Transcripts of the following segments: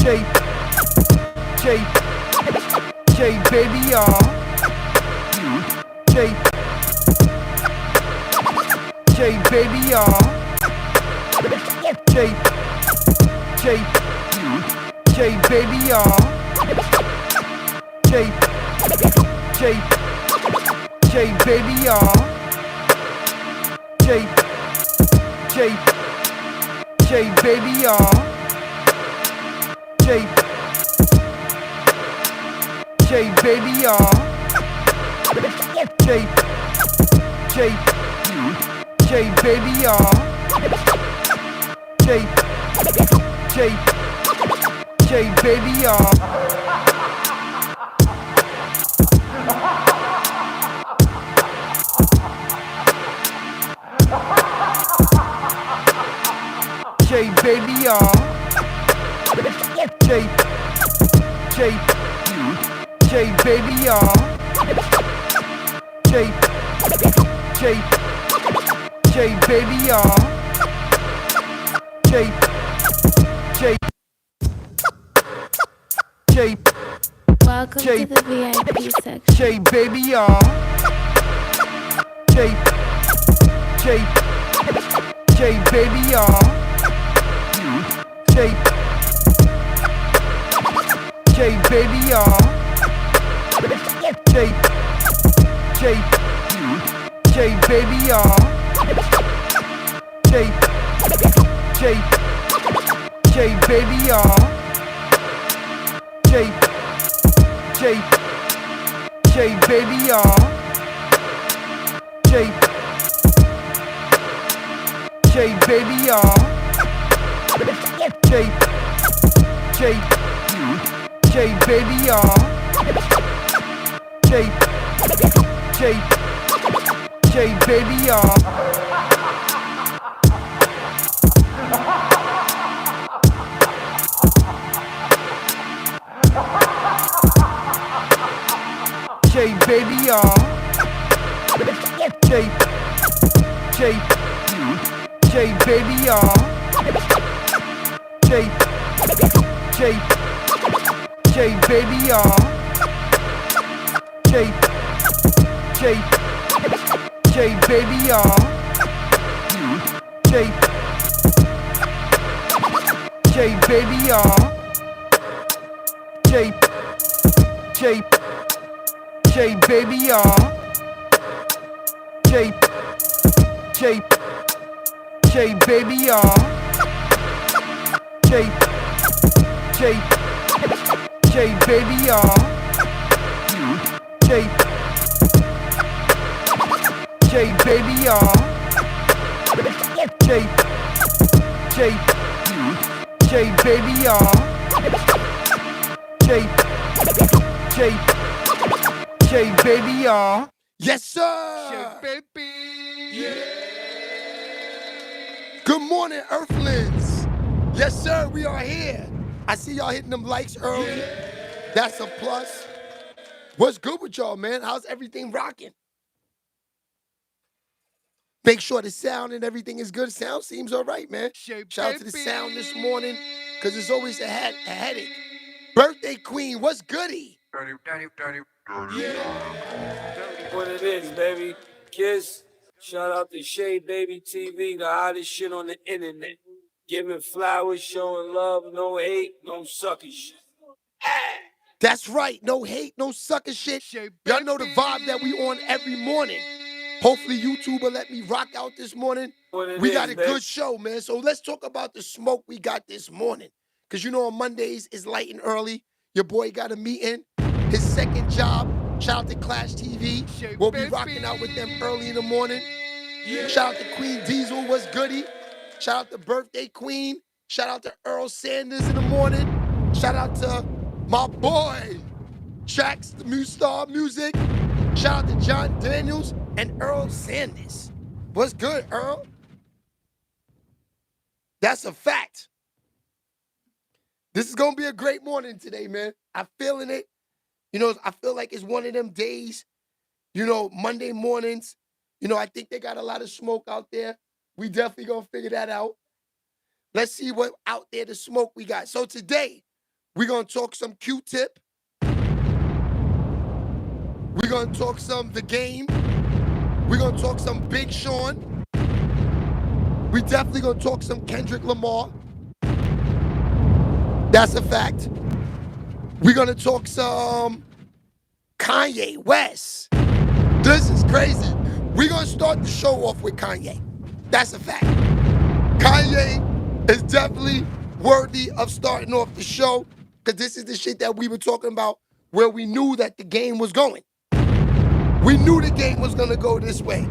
J, J, J, baby, y'all. J, J, baby, y'all. J, J, J, baby, y'all. J, J, J, baby, y'all. J, J, J, baby, y'all. J, J, baby, y'all. J, J, J, baby, y'all. J, J, J, baby, y'all. J, baby, y'all. J, J, J, baby, y'all. J, J, J, baby, y'all. J, J, J, Welcome J, to the VIP section. J, baby, y'all. J, J, J, baby, y'all. J, J, baby, y'all. J, J, J, baby, y'all. J, J, J, baby, y'all. J, J, J, baby, y'all. J, J, baby, y'all. J, J, J, baby, y'all. J, J, J, baby, y'all. J, baby, y'all. J, J, J, baby, y'all. J, J, J, baby, y'all. J, J, J, baby, y'all. J, J, baby, y'all. J, J, J, baby, y'all. J, J, J, baby, y'all. J, J, J, baby, y'all. J, J, baby, y'all. J, J, J, baby, y'all. J, J, J, baby, y'all. Yes, sir. Baby. Yeah. Good morning, Earthlings. Yes, sir, we are here. I see y'all hitting them likes early. That's a plus. What's good with y'all, man? How's everything rocking? Make sure the sound and everything is good. Sound seems all right, man. Shout out to the sound this morning, because it's always a headache. Birthday queen, what's goody? What it is, baby. Kiss. Shout out to SHEABABYTV, the hottest shit on the internet. Giving flowers, showing love, no hate, no sucker shit. That's right. No hate, no sucker shit. Y'all know the vibe that we on every morning. Hopefully YouTube will let me rock out this morning. We got a good show, man. So let's talk about the smoke we got this morning. Because you know on Mondays it's light and early. Your boy got a meeting. His second job. Shout out to Clash TV. We'll be rocking out with them early in the morning. Shout out to Queen Diesel, what's goody? Shout out to Birthday Queen. Shout out to Earl Sanders in the morning. Shout out to my boy, Trax, the Mustar Music. Shout out to John Daniels and Earl Sanders. What's good, Earl? That's a fact. This is going to be a great morning today, man. I'm feeling it. You know, I feel like it's one of them days, you know, Monday mornings. You know, I think they got a lot of smoke out there. We definitely going to figure that out. Let's see what out there the smoke we got. So today, We're going to talk some Q-Tip. We're going to talk some The Game. We're going to talk some Big Sean. We definitely going to talk some Kendrick Lamar. That's a fact. We're going to talk some Kanye West. This is crazy. We're going to start the show off with Kanye. That's a fact. Kanye is definitely worthy of starting off the show because this is the shit that we were talking about where we knew that the game was going. We knew the game was going to go this way.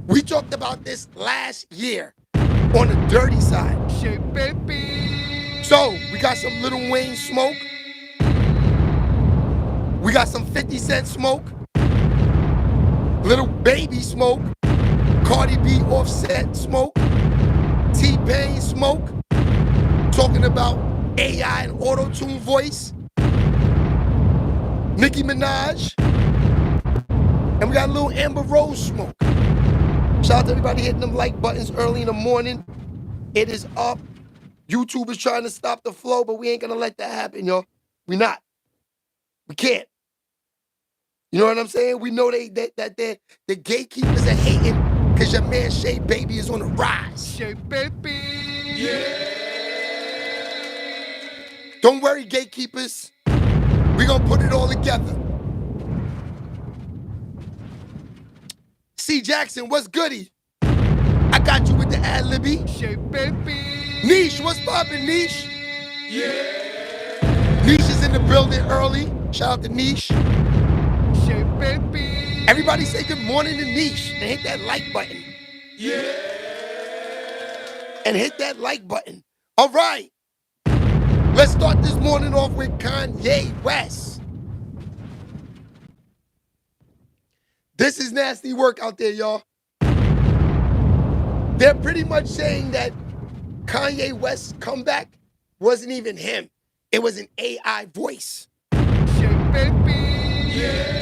We talked about this last year on the dirty side. Shake, baby. So, we got some Lil Wayne smoke. We got some 50 Cent smoke. Little Baby smoke. Cardi B Offset smoke. T-Pain smoke. Talking about AI and auto-tune voice. Nicki Minaj. And we got a little Amber Rose smoke. Shout out to everybody hitting them like buttons early in the morning. It is up. YouTube is trying to stop the flow, but we ain't gonna let that happen, y'all. We not. We can't. You know what I'm saying? We know that the gatekeepers are hating because your man SHEABABY is on the rise. Shake, baby. Yeah. Don't worry, gatekeepers. We gonna put it all together. C. Jackson, what's goody? I got you with the ad-libby. Shake, baby. Niche, what's poppin', Niche? Yeah. Niche is in the building early. Shout out to Niche. Shake, baby. Everybody say good morning to Niche and hit that like button. Yeah. And hit that like button. All right. Let's start this morning off with Kanye West. This is nasty work out there, y'all. They're pretty much saying that Kanye West's comeback wasn't even him. It was an AI voice. Shake, baby. Yeah.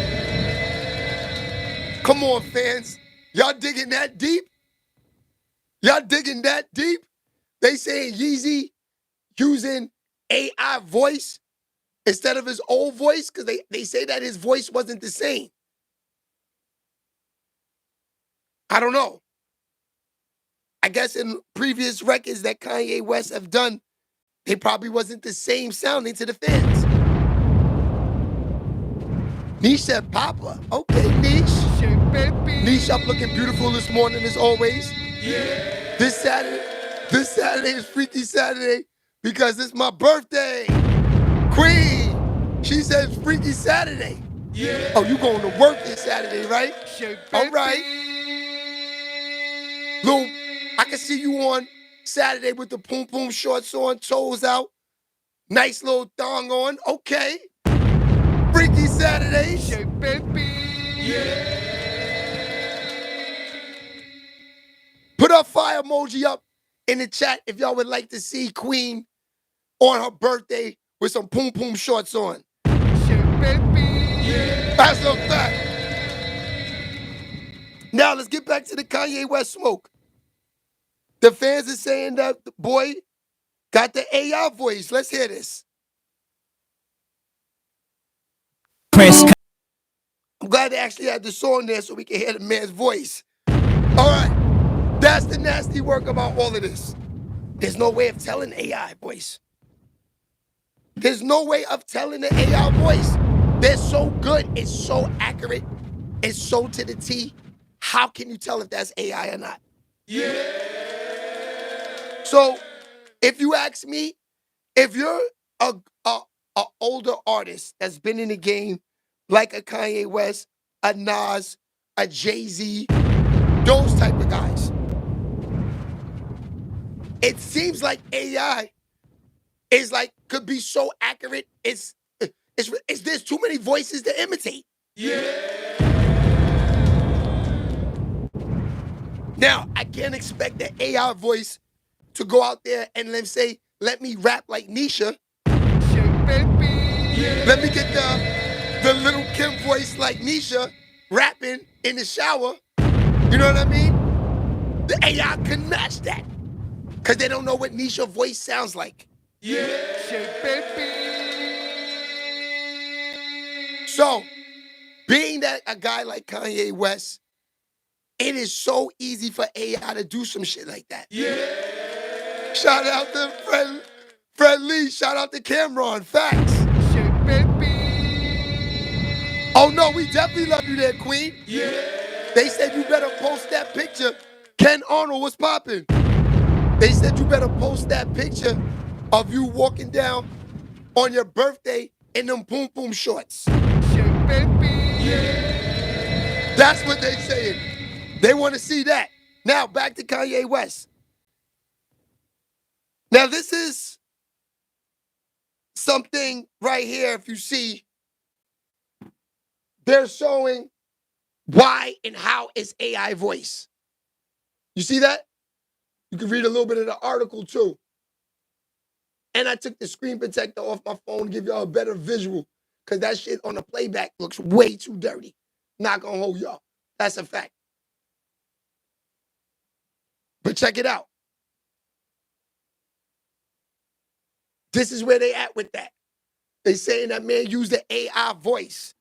Come on, fans. Y'all digging that deep? Y'all digging that deep? They saying Yeezy using AI voice instead of his old voice because they say that his voice wasn't the same. I don't know. I guess in previous records that Kanye West have done, they probably wasn't the same sounding to the fans. Niche said Papa. Okay, Niche. Shake, baby. Niche up looking beautiful this morning as always. Yeah. This Saturday is Freaky Saturday because it's my birthday. Queen. She says Freaky Saturday. Yeah. Oh, you going to work this Saturday, right? Shake, baby. All right. Lil, I can see you on Saturday with the poom poom shorts on, toes out, nice little thong on. Okay. Freaky Saturdays. Shake, baby. Yeah. Put a fire emoji up in the chat if y'all would like to see Queen on her birthday with some poom poom shorts on. Shake, baby. Yeah. That's a fact. Now let's get back to the Kanye West smoke. The fans are saying that the boy got the AI voice. Let's hear this. I'm glad they actually had the song there so we can hear the man's voice. All right. That's the nasty work about all of this. There's no way of telling AI voice. There's no way of telling the AI voice. They're so good. It's so accurate. It's so to the T. How can you tell if that's AI or not? Yeah. So, if you ask me, if you're a older artist that's been in the game, like a Kanye West, a Nas, a Jay-Z, those type of guys, it seems like AI is like could be so accurate. It's there's too many voices to imitate. Yeah. Now, I can't expect the AI voice to go out there and let me rap like Nisha. Shake, baby. Yeah. Let me get the Little Kim voice like Nisha rapping in the shower. You know what I mean? The AI can match that because they don't know what Nisha's voice sounds like. Shake, baby. So, being that a guy like Kanye West, it is so easy for AI to do some shit like that. Shout out to Fred Lee. Shout out to Cameron. Facts. Shake, baby. Oh no, we definitely love you there, Queen. They said you better post that picture. Ken Arnold was popping. They said you better post that picture of you walking down on your birthday in them boom boom shorts. Shake, baby. That's what they saying. They want to see that. Now back to Kanye West. Now this is something right here. If you see, they're showing why and how is AI voice. You see that? You can read a little bit of the article too. And I took the screen protector off my phone to give y'all a better visual, because that shit on the playback looks way too dirty. Not gonna hold y'all. That's a fact. But check it out. This is where they at with that. They saying that man used the AI voice.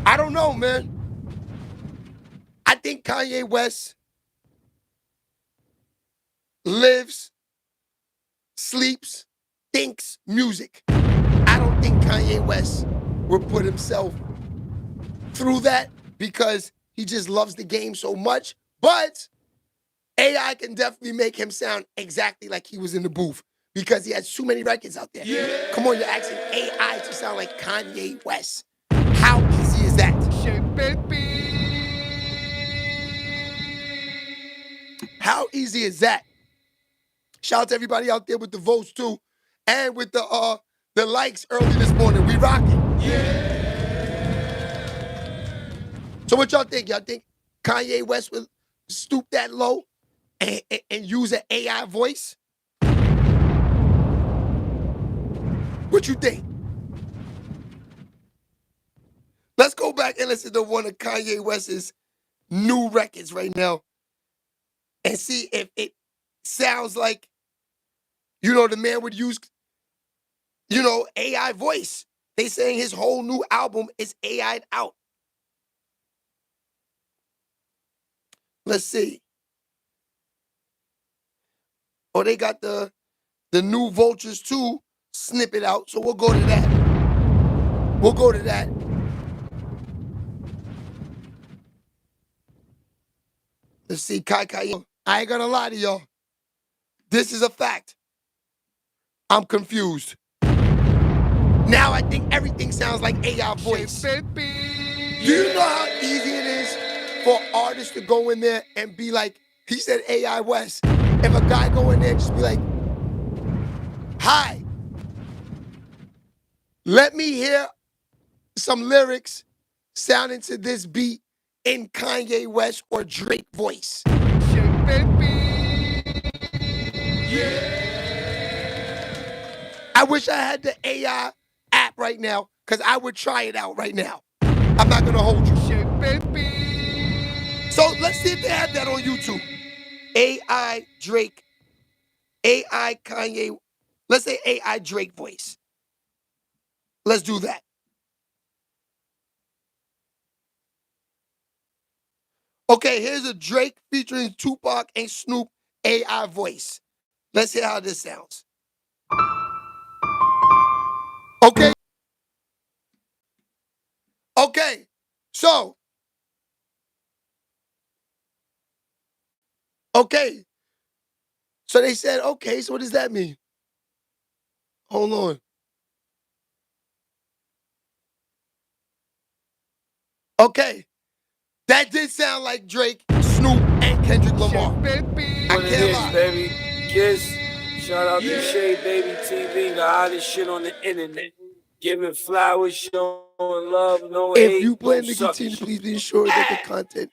I don't know, man. I think Kanye West lives, sleeps, thinks music. I don't think Kanye West would put himself through that because he just loves the game so much. But AI can definitely make him sound exactly like he was in the booth because he has too many records out there. Come on, you're asking AI to sound like Kanye West. How easy is that? Shake, baby. How easy is that? Shout out to everybody out there with the votes too, and with the likes early this morning. We rocking. So what y'all think? Y'all think Kanye West would stoop that low and use an AI voice? What you think? Let's go back and listen to one of Kanye West's new records right now and see if it sounds like, the man would use, AI voice. They saying his whole new album is AI'd out. Let's see. Oh, they got the new Vultures 2 snippet out, so we'll go to that. Let's see, Kai. I ain't gonna lie to y'all. This is a fact. I'm confused. Now I think everything sounds like AI voice. Shake, baby. Do you know how easy it is for artists to go in there and be like, he said AI West. If a guy go in there and just be like, hi, let me hear some lyrics sounding to this beat in Kanye West or Drake voice. Shake, baby. I wish I had the AI app right now, because I would try it out right now. I'm not gonna hold you. Shake, baby. So let's see if they have that on YouTube. AI Drake, AI Kanye, let's say AI Drake voice. Let's do that. Okay, here's a Drake featuring Tupac and Snoop AI voice. Let's hear how this sounds. Okay, so they said, okay, so what does that mean? Hold on. Okay, that did sound like Drake, Snoop, and Kendrick Lamar. Shake, baby. I What it can't is, lie. baby. Kiss. Shout out to SHEABABYTV, the hottest shit on the internet. Giving flowers, showing love, no hate, If you plan no to sucking continue, shit. please be sure that the content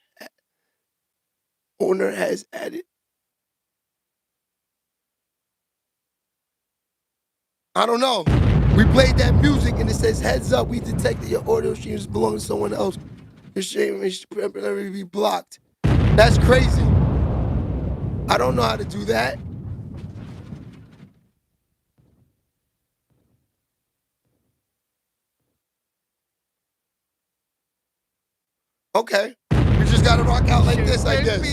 owner has added. I don't know. We played that music and it says, heads up, we detected your audio streams belong to someone else. Your stream should temporarily be blocked. That's crazy. I don't know how to do that. Okay. You just gotta rock out like this, I guess.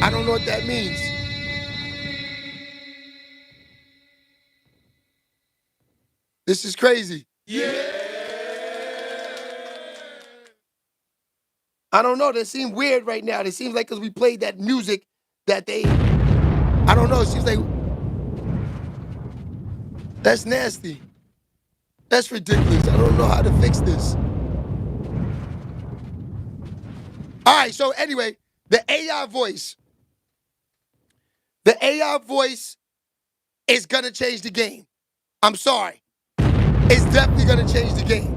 I don't know what that means. This is crazy. I don't know. They seem weird right now. It seems like because we played that music that they, I don't know. It seems like that's nasty. That's ridiculous. I don't know how to fix this. All right. So anyway, the AI voice. The AI voice is going to change the game. I'm sorry. It's definitely going to change the game.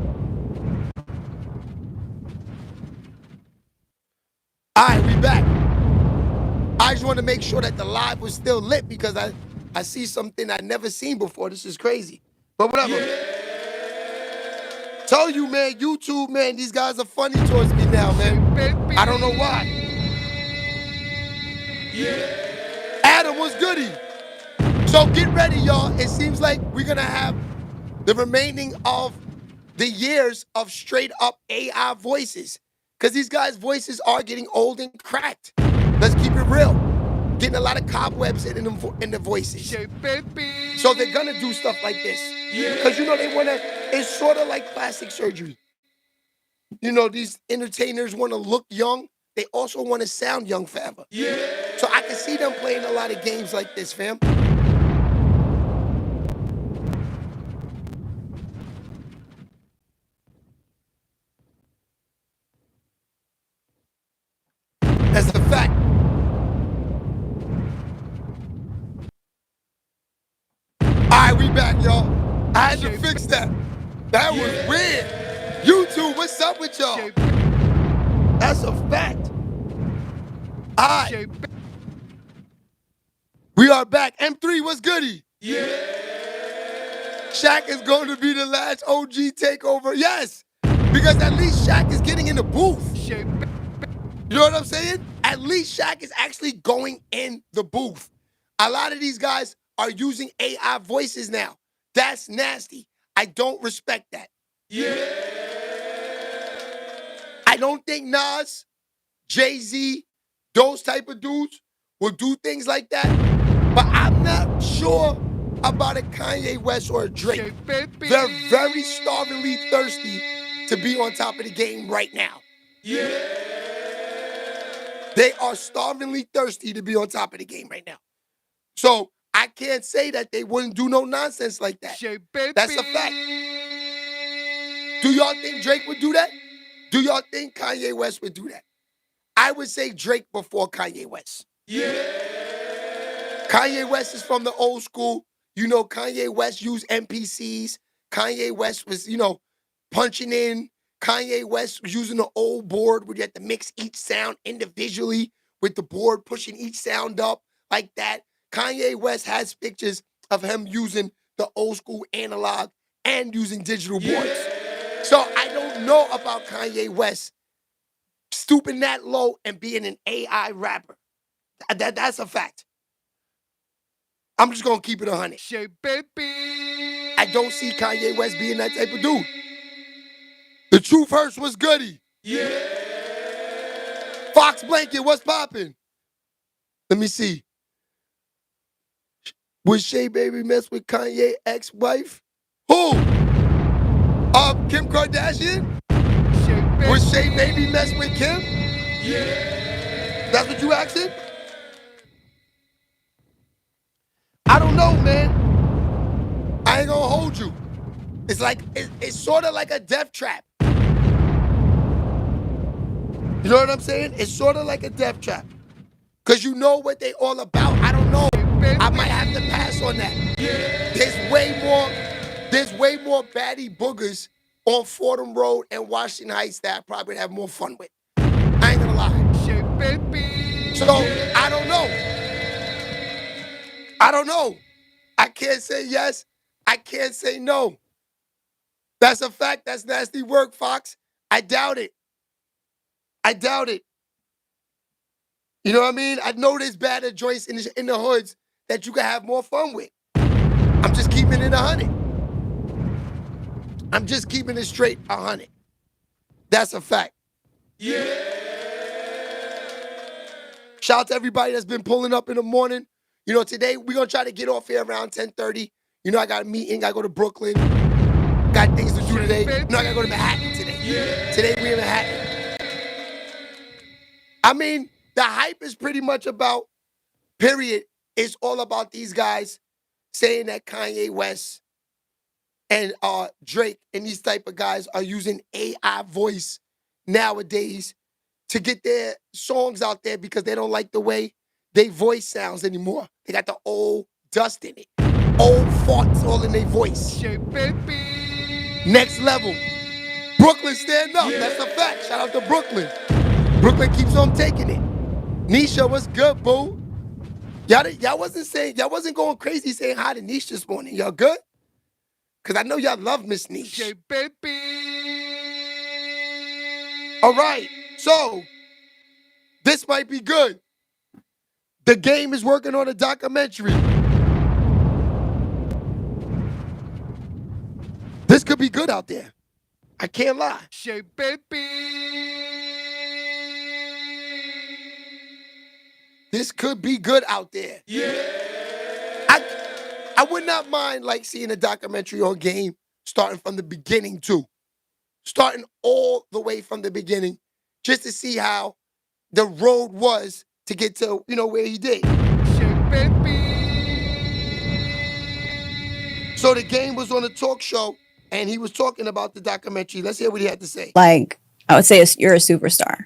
All right, we back. I just want to make sure that the live was still lit because I see something I've never seen before. This is crazy. But whatever. Tell you, man, YouTube, man, these guys are funny towards me now, man. I don't know why. Adam, what's goody? So get ready, y'all. It seems like we're going to have the remaining of the years of straight up AI voices. Because these guys' voices are getting old and cracked. Let's keep it real. Getting a lot of cobwebs in the voices. So they're going to do stuff like this. Because, you know, they want to, it's sort of like plastic surgery. You know, these entertainers want to look young. They also want to sound young forever. So I can see them playing a lot of games like this, fam. That's a fact. All right, we back, y'all. I had to fix that. That was weird. YouTube, what's up with y'all? That's a fact. All right. We are back. M3, what's goody? Shaq is going to be the last OG takeover. Yes, because at least Shaq is getting in the booth. You know what I'm saying? At least Shaq is actually going in the booth. A lot of these guys are using AI voices now. That's nasty. I don't respect that. I don't think Nas, Jay-Z, those type of dudes will do things like that. But I'm not sure about a Kanye West or a Drake. They're very starvingly thirsty to be on top of the game right now. They are starvingly thirsty to be on top of the game right now. So I can't say that they wouldn't do no nonsense like that. That's a fact. Do y'all think Drake would do that? Do y'all think Kanye West would do that? I would say Drake before Kanye West. Kanye West is from the old school. You know, Kanye West used NPCs. Kanye West was, you know, punching in. Kanye West was using the old board where you had to mix each sound individually with the board pushing each sound up like that. Kanye West has pictures of him using the old school analog and using digital boards. So I don't know about Kanye West stooping that low and being an AI rapper. That's a fact. I'm just going to keep it 100. I don't see Kanye West being that type of dude. The truth hurts was goody. Fox Blanket, what's popping? Let me see. Would SHEABABY mess with Kanye ex-wife? Who? Kim Kardashian? Would SHEABABY mess with Kim? That's what you asking? I don't know, man. I ain't gonna hold you. It's like, it's sort of like a death trap. You know what I'm saying? It's sort of like a death trap. Because you know what they all about. I don't know. I might have to pass on that. There's way more baddie boogers on Fordham Road and Washington Heights that I probably would have more fun with. I ain't gonna lie. So, I don't know. I don't know. I can't say yes. I can't say no. That's a fact. That's nasty work, Fox. I doubt it. I doubt it. You know what I mean? I know there's badder joints in the hoods that you can have more fun with. I'm just keeping it 100. I'm just keeping it straight 100. That's a fact. Shout out to everybody that's been pulling up in the morning. You know, today we're going to try to get off here around 10:30. You know, I got a meeting. I go to Brooklyn. Got things to do today. No, I got to go to Manhattan today. Today we in Manhattan. I mean, the hype is pretty much about, period. It's all about these guys saying that Kanye West and Drake and these type of guys are using AI voice nowadays to get their songs out there because they don't like the way they voice sounds anymore. They got the old dust in it. Old farts all in their voice. Next level. Brooklyn stand up. That's a fact. Shout out to Brooklyn. Brooklyn keeps on taking it. Nisha, what's good, boo? Y'all wasn't going crazy saying hi to Nisha this morning. Y'all good? Cause I know y'all love Miss Nisha. All right, so this might be good. The Game is working on a documentary. This could be good out there. I can't lie. This could be good out there. I would not mind like seeing a documentary on Game starting from the beginning too. Starting all the way from the beginning, just to see how the road was to get to, you know, where he did. So The Game was on a talk show and he was talking about the documentary. Let's hear what he had to say. Like, I would say you're a superstar.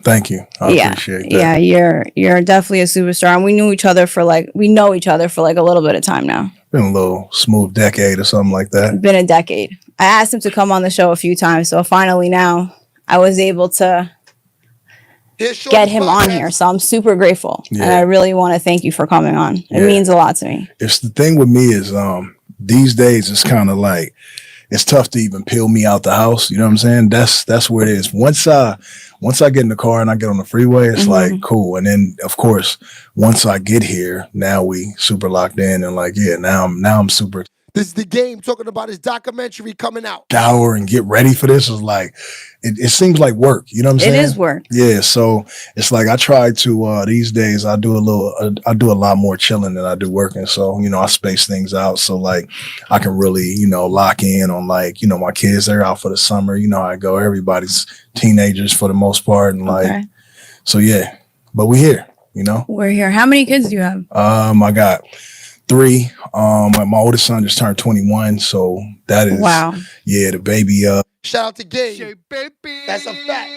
Thank you. I appreciate that. Yeah, you're definitely a superstar. And we know each other for like a little bit of time now. Been a little smooth decade or something like that. Been a decade. I asked him to come on the show a few times. So finally now I was able to get him on here. So I'm super grateful. Yeah. And I really want to thank you for coming on. It means a lot to me. It's the thing with me is these days it's kind of like it's tough to even peel me out the house. You know what I'm saying? That's where it is. Once I get in the car and I get on the freeway, it's like cool. And then of course, once I get here, now we super locked in and like, now I'm super. This is The Game talking about his documentary coming out. Shower and get ready for this is like, it seems like work. You know what I'm saying? It is work. Yeah. So it's like I try to these days I do a lot more chilling than I do working. So, you know, I space things out so like I can really, you know, lock in on like, you know, my kids, they're out for the summer. You know how I go. Everybody's teenagers for the most part. And like, so yeah, but we're here, you know. We're here. How many kids do you have? I got 3. My oldest son just turned 21, so that is the baby. Shout out to Game. That's a fact.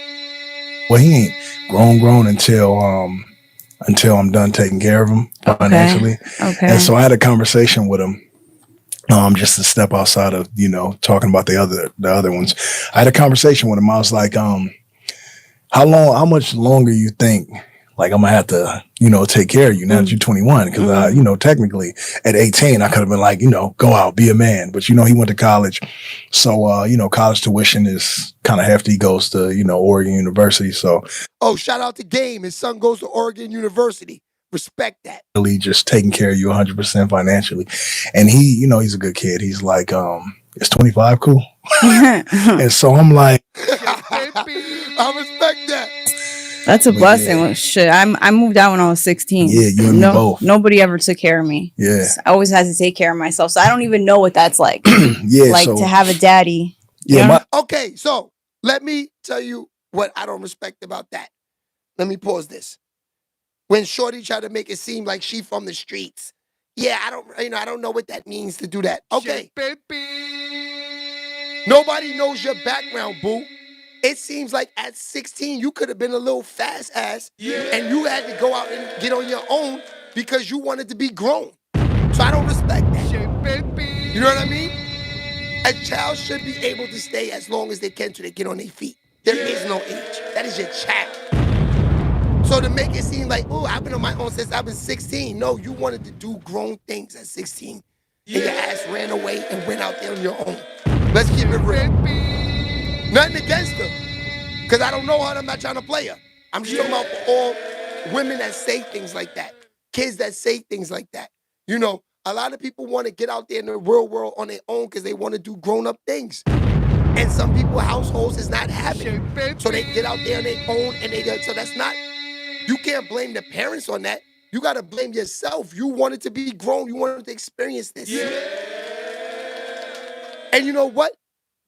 Well, he ain't grown until I'm done taking care of him financially. Okay. And so I had a conversation with him. Just to step outside of, you know, talking about the other ones. I had a conversation with him. I was like, how much longer you think like I'm gonna have to, you know, take care of you now that you're 21? Because I, you know, technically at 18, I could have been like, you know, go out, be a man. But, you know, he went to college. So, you know, college tuition is kind of hefty. He goes to, you know, Oregon University. So. Oh, shout out to Game. His son goes to Oregon University. Respect that. Really just taking care of you 100% financially. And he, you know, he's a good kid. He's like, is 25 cool? And so I'm like. I respect that. That's a blessing. Yeah. Shit, I moved out when I was 16. Yeah, you and me both. Nobody ever took care of me. Yeah. I always had to take care of myself. So I don't even know what that's like. Like to have a daddy. Yeah. Okay, so let me tell you what I don't respect about that. Let me pause this. When Shorty tried to make it seem like she from the streets. Yeah, I don't know what that means to do that. Okay. Nobody knows your background, boo. It seems like at 16, you could have been a little fast ass and you had to go out and get on your own because you wanted to be grown. So I don't respect that. You know what I mean? A child should be able to stay as long as they can till they get on their feet. There is no age. That is your child. So to make it seem like, oh, I've been on my own since I was 16. No, you wanted to do grown things at 16. And your ass ran away and went out there on your own. Let's keep it real. Nothing against her. Because I don't know her and I'm not trying to play her. I'm just talking about all women that say things like that. Kids that say things like that. You know, a lot of people want to get out there in the real world on their own because they want to do grown-up things. And some people households is not having it. So they get out there on their own and they go, so that's not, you can't blame the parents on that. You got to blame yourself. You wanted to be grown. You wanted to experience this. Yeah. And you know what?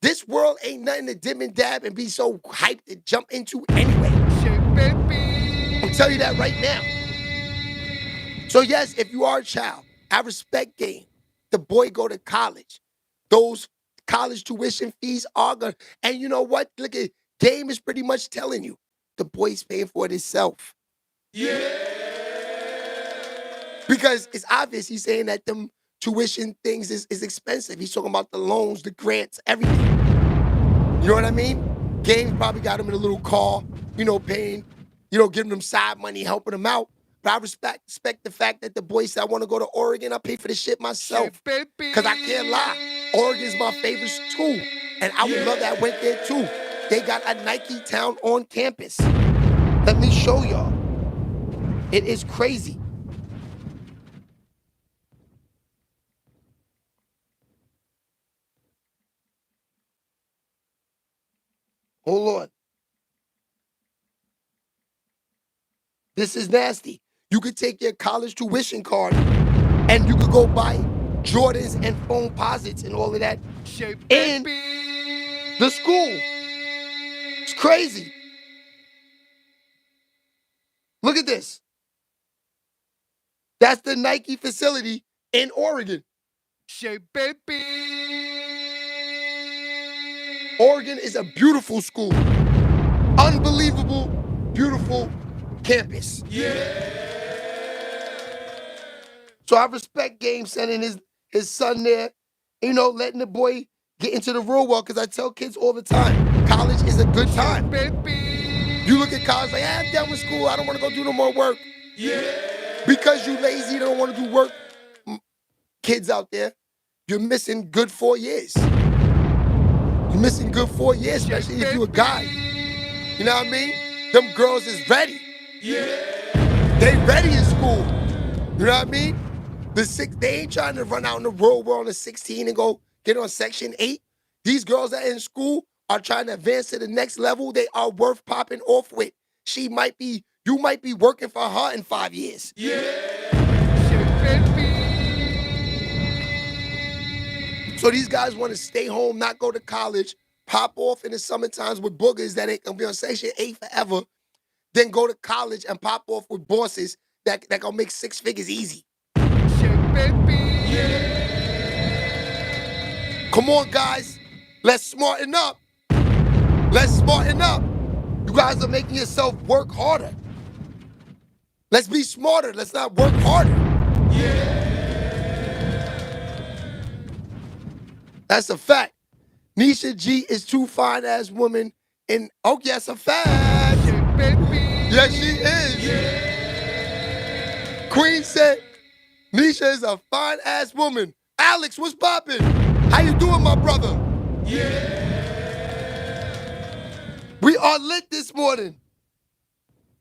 This world ain't nothing to dim and dab and be so hyped to jump into anyway. I'll tell you that right now. So yes, if you are a child, I respect game. The boy go to college. Those college tuition fees are gonna, and you know what? Look at game is pretty much telling you the boy's paying for it himself. Yeah. Because it's obvious he's saying that them tuition things is expensive. He's talking about the loans, the grants, everything. You know what I mean? Game probably got him in a little car, you know, paying, you know, giving him side money, helping him out. But I respect the fact that the boy said, I want to go to Oregon. I pay for the shit myself. Because I can't lie. Oregon's my favorite too. And I would love that I went there too. They got a Nike town on campus. Let me show y'all. It is crazy. Hold on. This is nasty. You could take your college tuition card and you could go buy Jordans and phone posits and all of that in the school. It's crazy. Look at this. That's the Nike facility in Oregon. Oregon is a beautiful school. Unbelievable, beautiful campus. Yeah. So I respect Game sending his son there, you know, letting the boy get into the real world, because I tell kids all the time, college is a good time. You look at college like, I'm done with school, I don't want to go do no more work. Yeah. Because you lazy, you don't want to do work. Kids out there, you're missing good 4 years. You're missing good 4 years, especially if you're a guy. You know what I mean? Them girls is ready. Yeah. They ready in school. You know what I mean? They ain't trying to run out in the real world at 16 and go get on Section 8. These girls that are in school are trying to advance to the next level. They are worth popping off with. You might be working for her in 5 years. Yeah. So these guys want to stay home, not go to college, pop off in the summer times with boogers that ain't gonna be on Section 8 forever, then go to college and pop off with bosses that gonna make 6 figures easy. Come on, guys. Let's smarten up. Let's smarten up. You guys are making yourself work harder. Let's be smarter. Let's not work harder. Yeah. That's a fact. Nisha G is too fine as woman. And oh, yes, a fact. Yes, she is. Yeah. Queen said, Nisha is a fine ass woman. Alex, what's poppin'? How you doing, my brother? Yeah. We are lit this morning.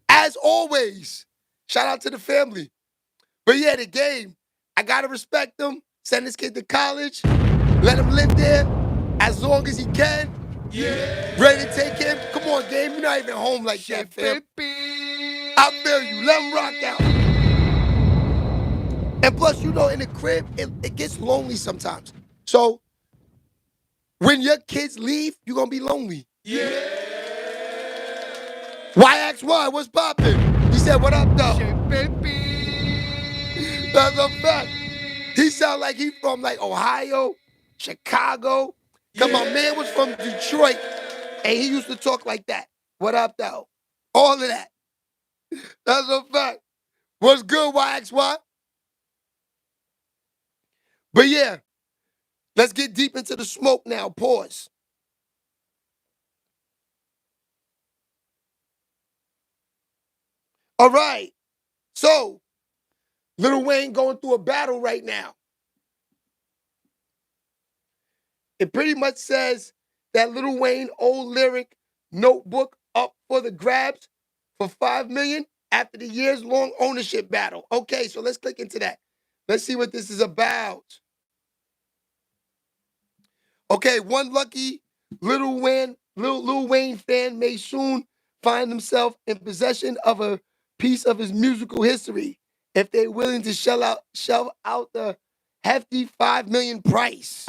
As always. Shout out to the family. But yeah, the game. I gotta respect them. Send this kid to college. Let him live there as long as he can. Yeah. Ready to take him. Come on, game. You're not even home like that, fam. I feel you. Let him rock out. And plus, you know, in the crib, it gets lonely sometimes. So, when your kids leave, you're going to be lonely. Yeah. Why ask why? What's poppin'? He said, what up, though? That's a fact. He sound like he from, like, Ohio, Chicago. Because my man was from Detroit, and he used to talk like that. What up, though? All of that. That's a fact. What's good, YXY? But yeah, let's get deep into the smoke now. Pause. All right. So, Lil Wayne going through a battle right now. It pretty much says that Lil Wayne old lyric notebook up for the grabs for $5 million after the years-long ownership battle. Okay, so let's click into that. Let's see what this is about. Okay, one lucky Lil Wayne fan may soon find himself in possession of a piece of his musical history if they're willing to shell out the hefty $5 million price.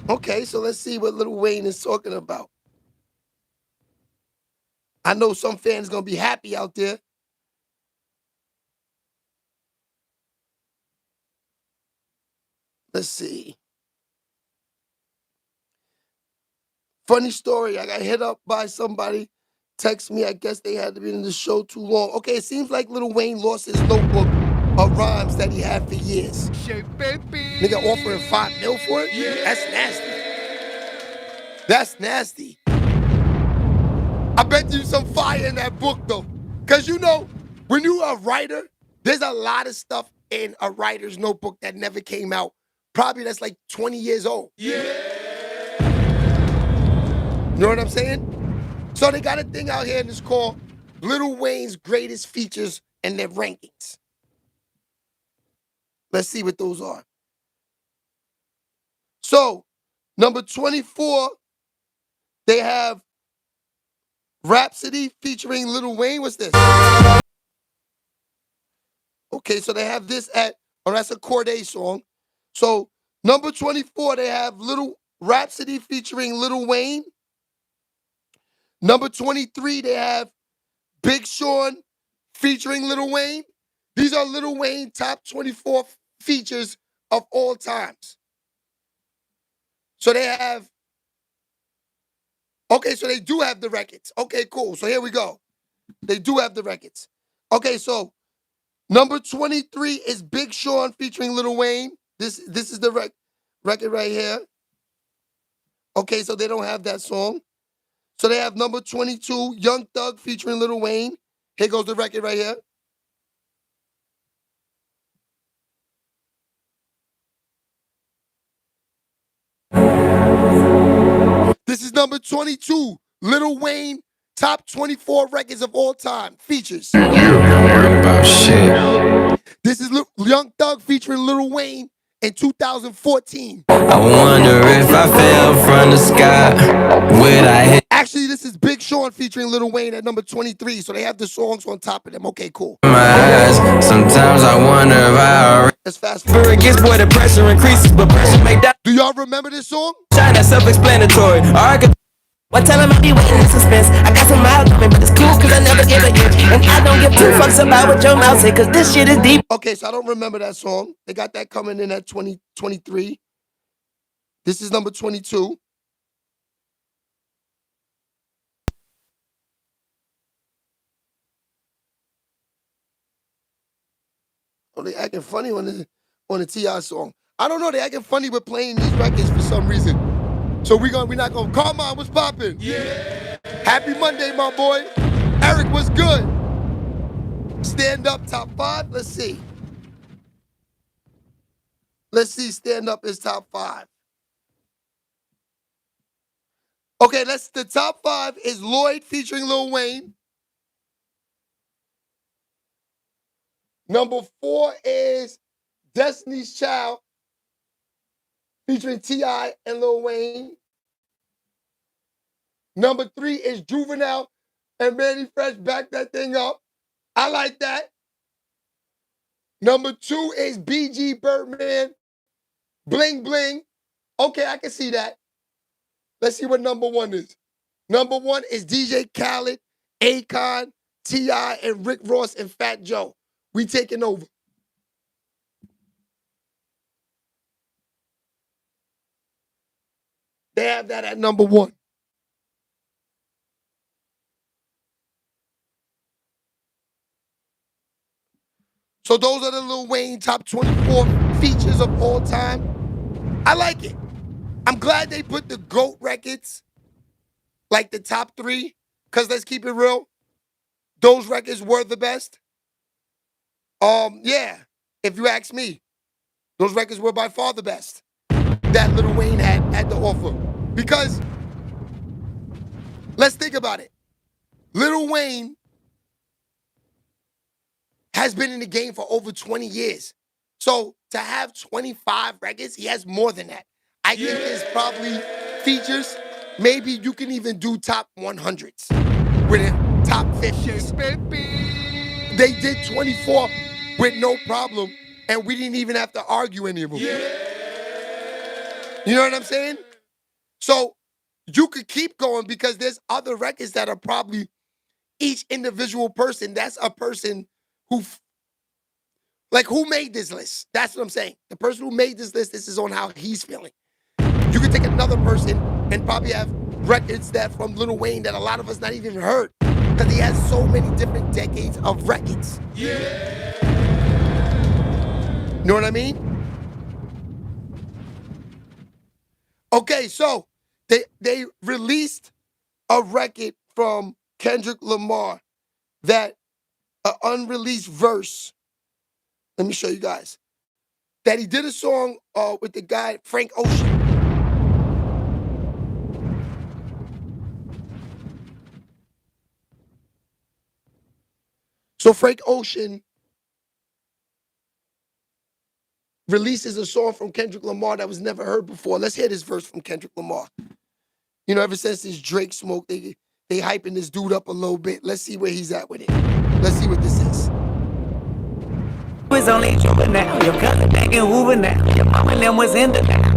Okay, so let's see what Lil Wayne is talking about. I know some fans gonna be happy out there. Let's see. Funny story, I got hit up by somebody, text me, I guess they had to be in the show too long. Okay, it seems like Lil Wayne lost his notebook of rhymes that he had for years. Nigga offering $5 million for it? Yeah. That's nasty. That's nasty. I bet you some fire in that book though. Cause you know, when you're a writer, there's a lot of stuff in a writer's notebook that never came out. Probably that's like 20 years old. Yeah. You know what I'm saying? So they got a thing out here and it's called Lil Wayne's greatest features and their rankings. Let's see what those are. So, number 24, they have Rhapsody featuring Lil Wayne. What's this? Okay, so they have this at, oh, that's a Corday song. So, number 24, they have Rhapsody featuring Lil Wayne. Number 23, they have Big Sean featuring Lil Wayne. These are Lil Wayne top 24 features of all times. So they have, okay, so they do have the records. Okay, cool. So here we go. They do have the records. Okay, so number 23 is Big Sean featuring Lil Wayne. This is the record right here. Okay, so they don't have that song. So they have number 22, Young Thug featuring Lil Wayne. Here goes the record right here. This is number 22, Lil Wayne, top 24 records of all time, features. You heard about shit. This is Young Thug featuring Lil Wayne in 2014. I wonder if I fell from the sky, would I hit? Actually, this is Big Sean featuring Lil Wayne at number 23, so they have the songs on top of them. Okay, cool. My eyes, sometimes I wonder if I let's fast forward. it gets boy, the pressure increases, but pressure make that. Do y'all remember this song? Shine that self-explanatory. What tell him I be waiting in suspense. I got some miles on me, but it's cool cause I never give an inch. And I don't give two fucks about what your mouth say, cause this shit is deep. Okay, so I don't remember that song. They got that coming in at 2023. This is number 22. Oh, they acting funny on the T.I. song. I don't know, they acting funny with playing these records for some reason. So we're not gonna come on, what's poppin'? Yeah. Happy Monday, my boy. Eric, what's good? Stand up top 5. Let's see. Let's see, stand up is top 5. Okay, the top 5 is Lloyd featuring Lil Wayne. Number 4 is Destiny's Child featuring T.I. and Lil Wayne. Number 3 is Juvenile and Manny Fresh, Back That Thing Up. I like that. Number 2 is BG Birdman, Bling Bling. Okay, I can see that. Let's see what number 1 is. Number 1 is DJ Khaled, Akon, T.I., and Rick Ross and Fat Joe. We taking over. They have that at number 1. So those are the Lil Wayne top 24 features of all time. I like it. I'm glad they put the GOAT records, like the top 3, because let's keep it real, those records were the best. Yeah, if you ask me, those records were by far the best that Lil Wayne had to offer. Because, let's think about it. Lil Wayne has been in the game for over 20 years. So to have 25 records, he has more than that. I think there's probably features. Maybe you can even do top 100s with him, top 50s. They did 24 with no problem, and we didn't even have to argue any of them. You know what I'm saying? So you could keep going because there's other records that are probably each individual person. That's a person who, like, who made this list? That's what I'm saying. The person who made this list, this is on how he's feeling. You could take another person and probably have records that from Lil Wayne that a lot of us not even heard because he has so many different decades of records. You know what I mean? Okay, so they released a record from Kendrick Lamar that an unreleased verse. Let me show you guys. That he did a song with the guy Frank Ocean. So Frank Ocean releases a song from Kendrick Lamar that was never heard before. Let's hear this verse from Kendrick Lamar. You know, ever since this Drake smoke, they hyping this dude up a little bit. Let's see where he's at with it. Let's see what this is. Was only juvenile, your cousin back in Hoover now. Your mama and them was in the now.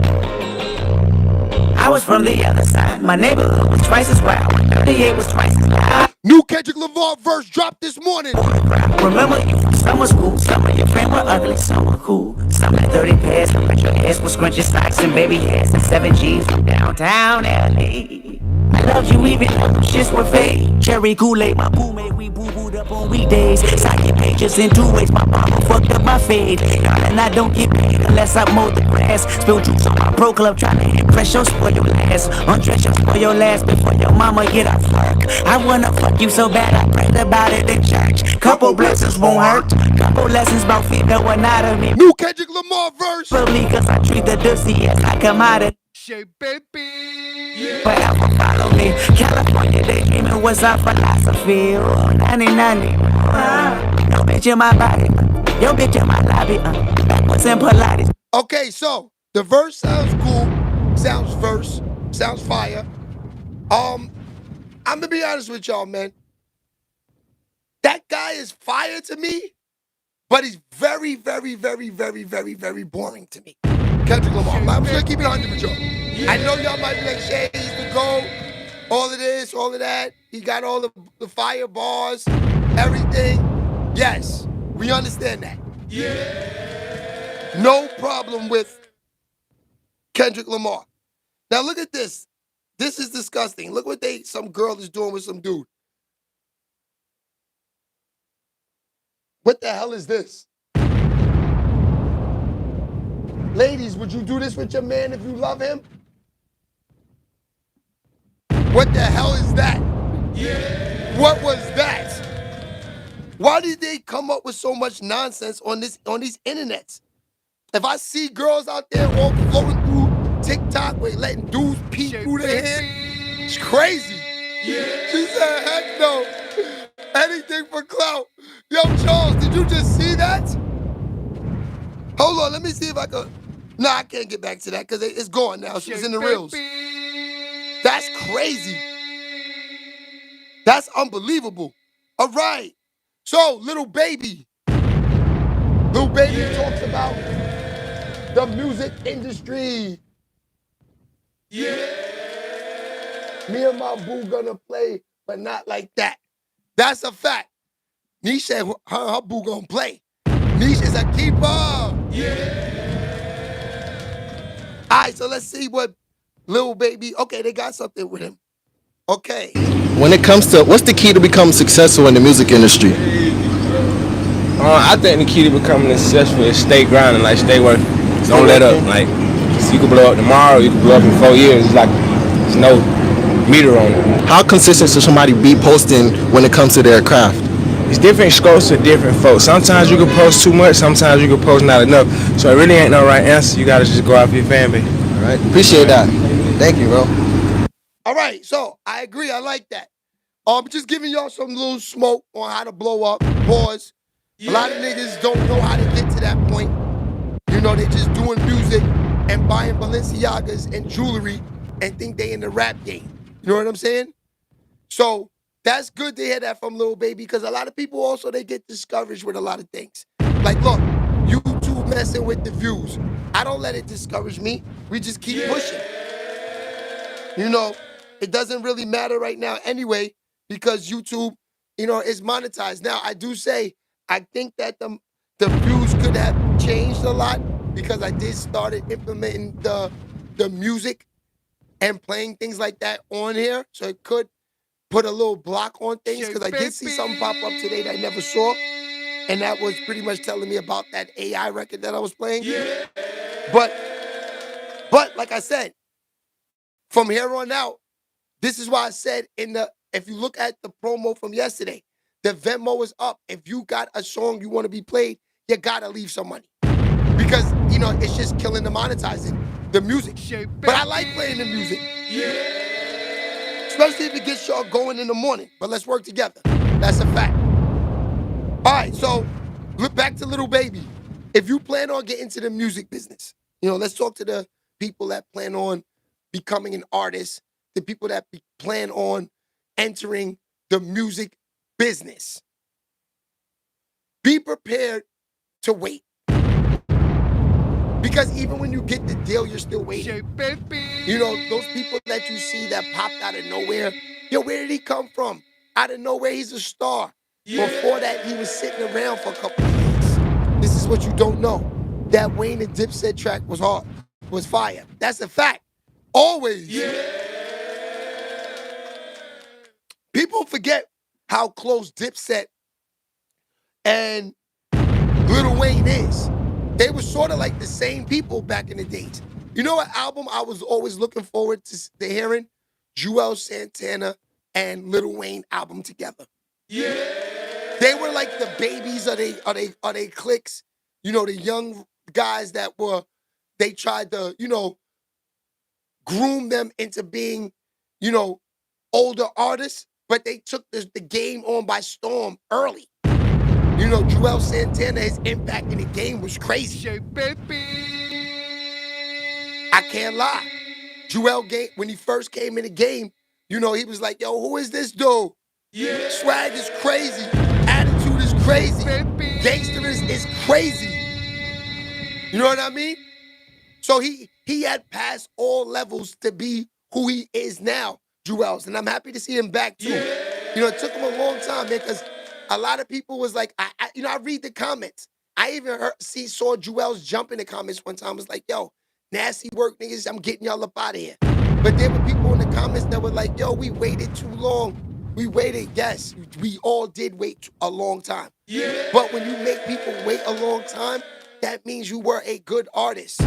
I was from the other side. My neighborhood was twice as wild. 38 was twice as loud. New Kendrick Lamar verse dropped this morning. Remember you from summer school. Some of your friends were ugly, some were cool. Some had 30 pairs, some of your ass was scrunching socks and baby hairs and 7 G's from downtown LA. I loved you even though them shits were fake. Cherry Kool-Aid, my boo made we boo-booed up on weekdays. Signing pages in 2 ways, my mama fucked up my fade. Y'all and I don't get paid unless I mow the grass. Spill juice on my pro club trying to impress your spoil your last. Undress your spoil your last before your mama get off work. I wanna fuck you so bad I prayed about it in church. Couple blessings won't hurt. Couple lessons about female anatomy. New Kendrick Lamar verse. Probably cause I treat the dusty as I come out of forever follow me. California daydreaming was our philosophy. Oh, 90. No bitch in my body. Yo bitch in my lobby. Backwards and Pilates. Okay, so the verse sounds cool. Sounds fire. I'm gonna be honest with y'all, man. That guy is fire to me, but he's very, very, very, very, very, very boring to me. Kendrick Lamar. I'm just gonna keep it 100 with y'all. I know y'all might be like, Shay, he's the GOAT, all of this, all of that. He got all the fire bars, everything. Yes, we understand that. No problem with Kendrick Lamar. Now look at this. This is disgusting. Look what some girl is doing with some dude. What the hell is this? Ladies, would you do this with your man if you love him? What the hell is that? What was that? Why did they come up with so much nonsense on these internets? If I see girls out there all flowing through TikTok, letting dudes peek through their hair, it's crazy. She said, heck no. Anything for clout. Yo, Charles, did you just see that? Hold on, let me see if I could. Nah, I can't get back to that because it's gone now. She was in the reels. That's crazy. That's unbelievable. All right. So, Lil Baby talks about the music industry. Me and my boo gonna play, but not like that. That's a fact. Niche said her boo gonna play. Niche is a keeper. All right, so let's see what Lil Baby. Okay, they got something with him. Okay. When it comes to what's the key to becoming successful in the music industry? I think the key to becoming successful is stay grinding, like stay working. Don't let up. Like you can blow up tomorrow, you can blow up in 4 years. It's like there's no meter on it. How consistent should somebody be posting when it comes to their craft? It's different scopes to different folks. Sometimes you can post too much, sometimes you can post not enough. So it really ain't no right answer. You gotta just go out for your fan base. All right, appreciate that. Thank you, bro. All right, so I agree. I like that. Just giving y'all some little smoke on how to blow up. Pause. A lot of niggas don't know how to get to that point. they just doing music and buying Balenciagas and jewelry and think they in the rap game. You know what I'm saying? So that's good to hear that from Lil Baby, because a lot of people also, they get discouraged with a lot of things. Like, look, YouTube messing with the views. I don't let it discourage me. We just keep pushing. You know, it doesn't really matter right now anyway, because YouTube, you know, is monetized. Now, I do say, I think that the views could have changed a lot, because I did started implementing the music and playing things like that on here. So it could put a little block on things, because I did see something pop up today that I never saw. And that was pretty much telling me about that AI record that I was playing. But like I said, from here on out, this is why I said if you look at the promo from yesterday, the Venmo is up. If you got a song you want to be played, you gotta leave some money. Because, you know, it's just killing the monetizing the music. But I like playing the music. Especially if it gets y'all going in the morning. But let's work together. That's a fact. All right, so look back to Lil Baby. If you plan on getting into the music business, you know, let's talk to the people that plan on becoming an artist, the people that plan on entering the music business. Be prepared to wait. Because even when you get the deal, you're still waiting. You know, those people that you see that popped out of nowhere, yo, where did he come from? Out of nowhere, he's a star. Before that, he was sitting around for a couple of years. This is what you don't know. That Wayne and Dipset track was hard, was fire. That's a fact. Always. People forget how close Dipset and Lil Wayne is. They were sort of like the same people back in the days. You know what album I was always looking forward to hearing? Juelz Santana and Lil Wayne album together. They were like the babies of they cliques. You know, the young guys that they tried to, you know, groom them into being, you know, older artists, but they took the game on by storm early. You know, Juelz Santana, his impact in the game was crazy. I can't lie. Juelz, when he first came in the game, you know, he was like, yo, who is this dude? Swag is crazy. Attitude is crazy. Gangsters is crazy. You know what I mean? So he had passed all levels to be who he is now, Juelz. And I'm happy to see him back too. You know, it took him a long time, man, because a lot of people was like, I read the comments. I even saw Juelz jump in the comments one time. Was like, yo, nasty work, niggas. I'm getting y'all up out of here. But there were people in the comments that were like, yo, we waited too long. We waited. Yes, we all did wait a long time. But when you make people wait a long time, that means you were a good artist.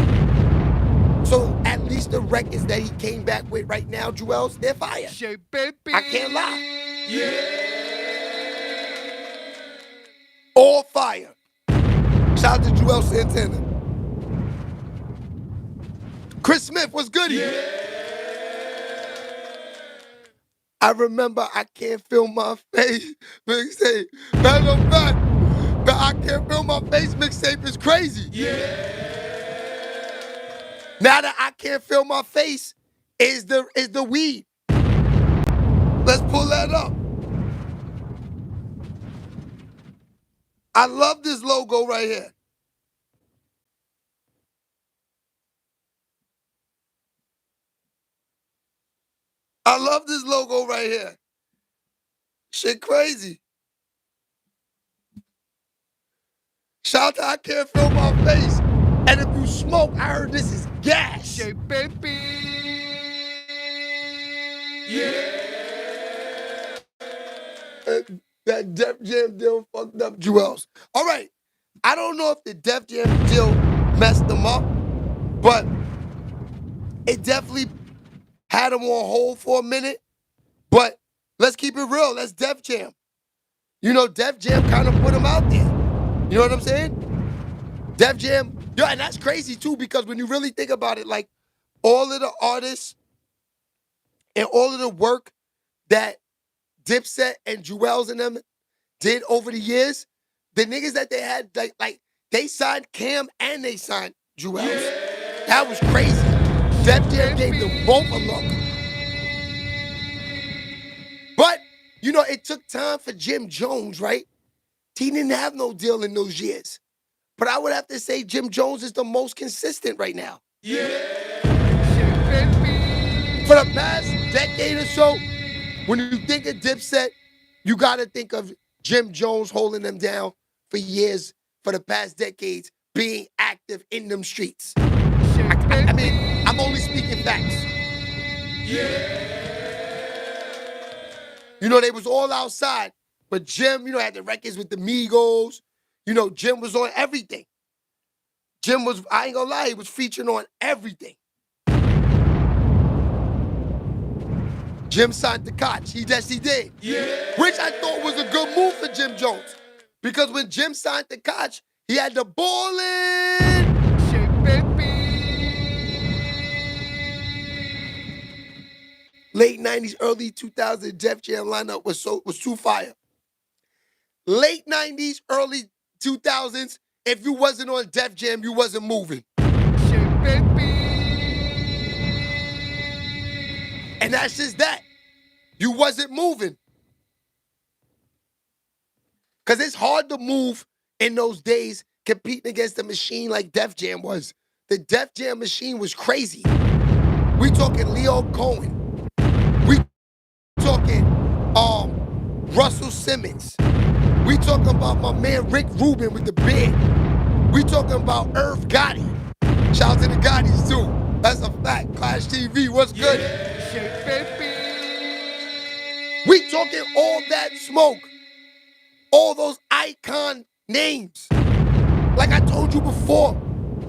So at least the records that he came back with right now, Juelz, they're fire. I can't lie. All fire. Shout out to Juelz Santana. Chris Smith was good. I remember I Can't Feel My Face mixtape. Matter of fact, the I Can't Feel My Face mixtape is crazy. Now that I Can't Feel My Face is the weed. Let's pull that up. I love this logo right here. I love this logo right here. Shit crazy. Shout out to I Can't Feel My Face. And if you smoke, I heard this is gas. That Def Jam deal fucked up Juelz. All right. I don't know if the Def Jam deal messed them up, but it definitely had them on hold for a minute. But let's keep it real. That's Def Jam. You know, Def Jam kind of put them out there. You know what I'm saying? Def Jam, yeah, and that's crazy too, because when you really think about it, like all of the artists and all of the work that Dipset and Juelz and them did over the years, the niggas that they had, like they signed Cam and they signed Jewels. That was crazy. Def Jam gave them both a look. But, you know, it took time for Jim Jones, right? He didn't have no deal in those years. But I would have to say Jim Jones is the most consistent right now. For the past decade or so, when you think of Dipset, you got to think of Jim Jones holding them down for years, for the past decades, being active in them streets. I mean, I'm only speaking facts. You know, they was all outside, but Jim, you know, had the records with the Migos. You know, Jim was on everything. Jim was, I ain't gonna lie, he was featuring on everything. Jim signed to Koch. He did. Which I thought was a good move for Jim Jones. Because when Jim signed to Koch, he had the ballin'. Late 90s, early 2000s, Def Jam lineup was too fire. Late 90s, early 2000s, if you wasn't on Def Jam, you wasn't moving. And that's just that. You wasn't moving. Because it's hard to move in those days competing against a machine like Def Jam was. The Def Jam machine was crazy. We talking Leo Cohen. We talking Russell Simmons. We talking about my man Rick Rubin with the beard. We talking about Irv Gotti. Shout out to the Gottis too. That's a fact. Clash TV, what's good? We talking all that smoke. All those icon names. Like I told you before,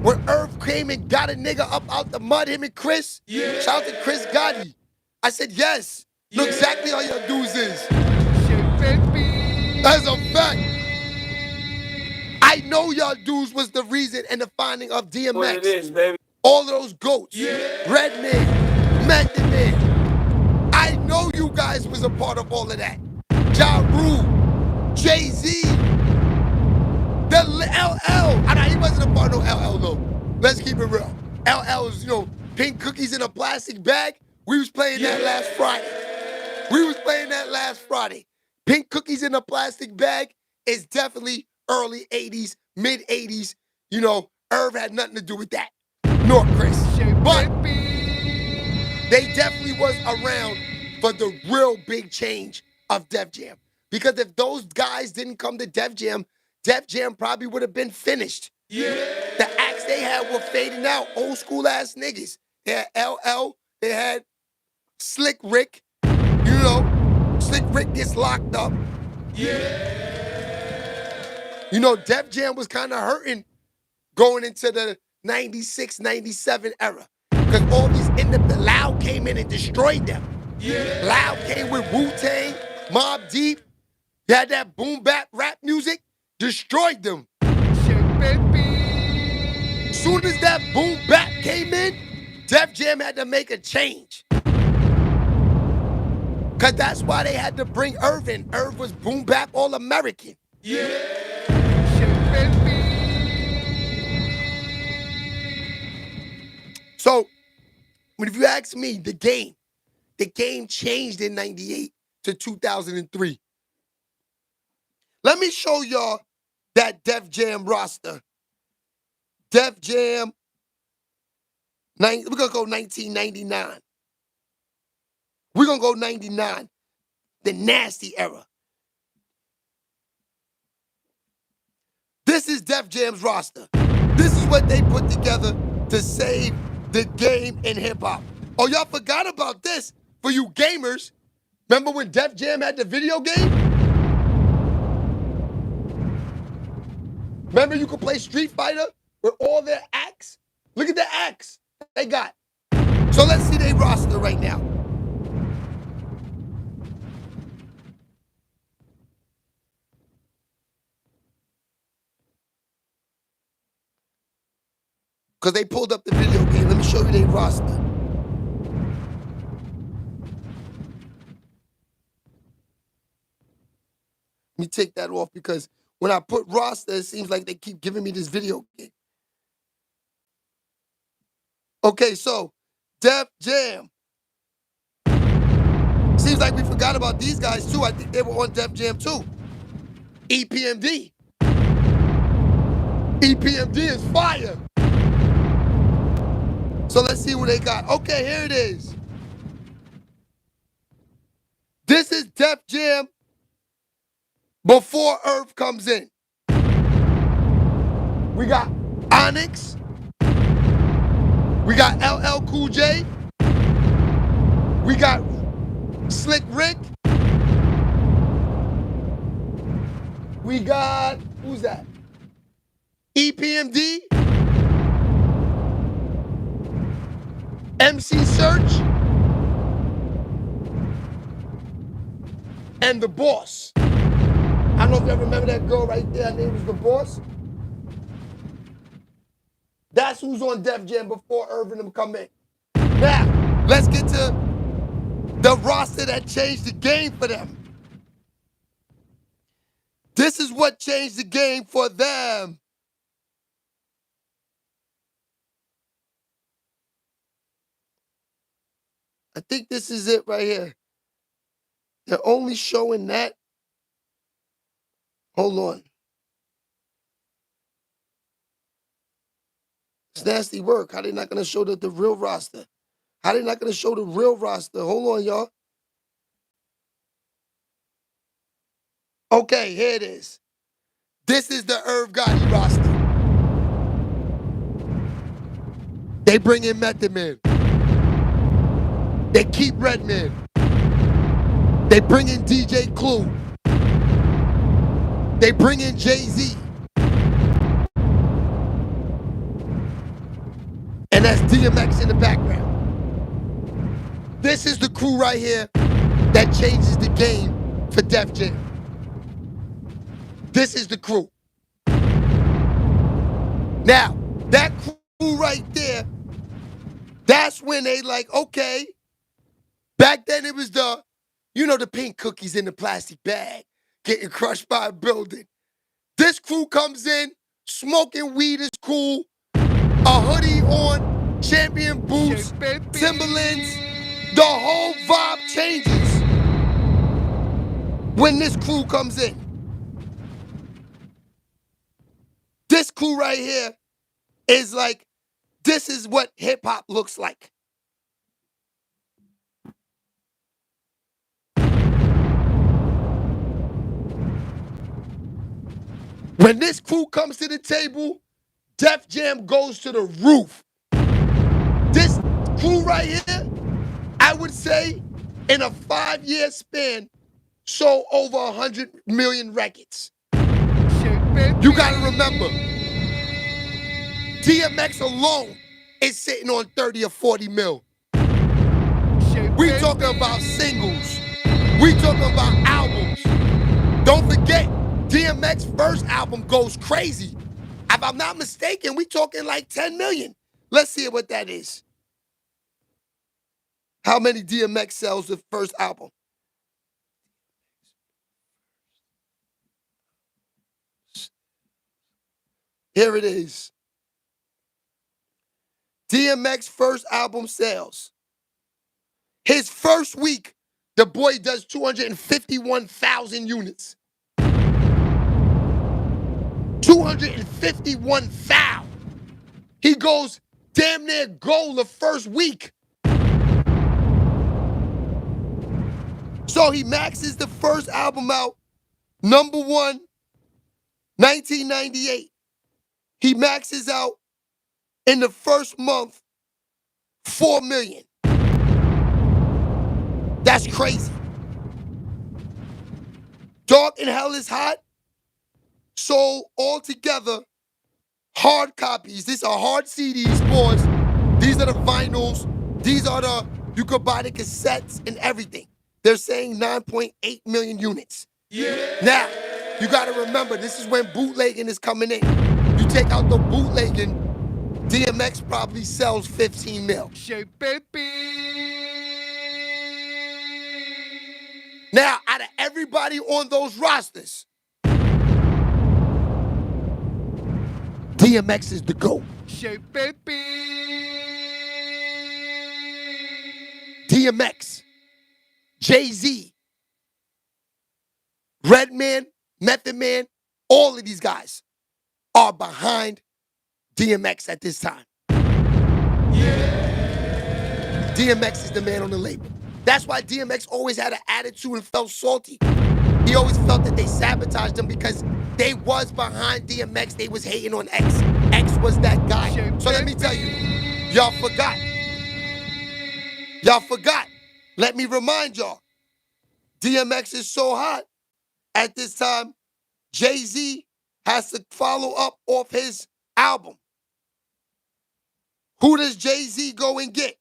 when Irv came and got a nigga up out the mud, him and Chris. Shout out to Chris Gotti. I said, yes. Know exactly how your dudes is. That's a fact. I know y'all dudes was the reason and the finding of DMX. What it is, baby. All of those goats. Redman, Method Man. I know you guys was a part of all of that. Ja Rule, Jay-Z, the LL. He wasn't a part of LL though. Let's keep it real. LL was, you know, pink cookies in a plastic bag. We was playing that last Friday. Pink cookies in a plastic bag is definitely early 80s, mid 80s. You know, Irv had nothing to do with that. Nor Chris. But they definitely was around for the real big change of Def Jam. Because if those guys didn't come to Def Jam probably would have been finished. The acts they had were fading out. Old school ass niggas. They had LL, they had Slick Rick. You know, Slick Rick gets locked up. You know, Def Jam was kind of hurting going into the 96, 97 era. Because all these Loud came in and destroyed them. Loud came with Wu-Tang, Mobb Deep. You had that boom bap rap music, destroyed them. Soon as that boom bap came in, Def Jam had to make a change. Cause that's why they had to bring Irv in. Irv was boom bap all American. So, if you ask me, the game changed in 98 to 2003. Let me show y'all that Def Jam roster. Def Jam, we're gonna go 1999. We're gonna go 99, the nasty era. This is Def Jam's roster. This is what they put together to save the game in hip hop. Oh, y'all forgot about this for you gamers. Remember when Def Jam had the video game? Remember you could play Street Fighter with all their acts? Look at the acts they got. So let's see their roster right now. Because they pulled up the video game. Let me show you their roster. Let me take that off because when I put roster, it seems like they keep giving me this video game. Okay, so Def Jam. Seems like we forgot about these guys too. I think they were on Def Jam too. EPMD. EPMD is fire. So let's see what they got. Okay, here it is. This is Def Jam before Earth comes in. We got Onyx. We got LL Cool J. We got Slick Rick. We got, who's that? EPMD. MC Search. And The Boss. I don't know if y'all remember that girl right there. Her name was The Boss. That's who's on Def Jam before Irvin them come in. Now, let's get to the roster that changed the game for them. This is what changed the game for them. I think this is it right here. They're only showing that. Hold on. It's nasty work. How they not going to show the real roster? How they not going to show the real roster? Hold on, y'all. Okay, here it is. This is the Irv Gotti roster. They bring in Method Man. They keep Redman. They bring in DJ Clue. They bring in Jay-Z. And that's DMX in the background. This is the crew right here that changes the game for Def Jam. This is the crew. Now, that crew right there, that's when they like, okay. Back then it was the pink cookies in the plastic bag getting crushed by a building. This crew comes in, smoking weed is cool, a hoodie on, champion boots, Timberlands. The whole vibe changes when this crew comes in. This crew right here is like, this is what hip hop looks like. When this crew comes to the table, Def Jam goes to the roof. This crew right here, I would say, in a 5-year span, sold over 100 million records. You gotta remember, DMX alone is sitting on 30 or 40 mil. We talking about singles. We talking about albums. Don't forget, DMX's first album goes crazy. If I'm not mistaken, we talking like 10 million. Let's see what that is. How many DMX sells the first album? Here it is. DMX first album sales. His first week, the boy does 251,000 units. 251,000. He goes damn near gold the first week. So he maxes the first album out, number 1, 1998. He maxes out in the first month, 4 million. That's crazy. Dark and Hell is Hot sold altogether hard copies. These are hard CDs, boys. These are the vinyls. These are you could buy the cassettes and everything. They're saying 9.8 million units. Yeah. Now, you got to remember, this is when bootlegging is coming in. You take out the bootlegging, DMX probably sells 15 mil. Now, out of everybody on those rosters, DMX is the GOAT. DMX, Jay-Z, Redman, Method Man, all of these guys are behind DMX at this time. DMX is the man on the label. That's why DMX always had an attitude and felt salty. He always felt that they sabotaged him because they was behind DMX. They was hating on X. X was that guy. So let me tell you, y'all forgot. Y'all forgot. Let me remind y'all. DMX is so hot. At this time, Jay-Z has to follow up off his album. Who does Jay-Z go and get?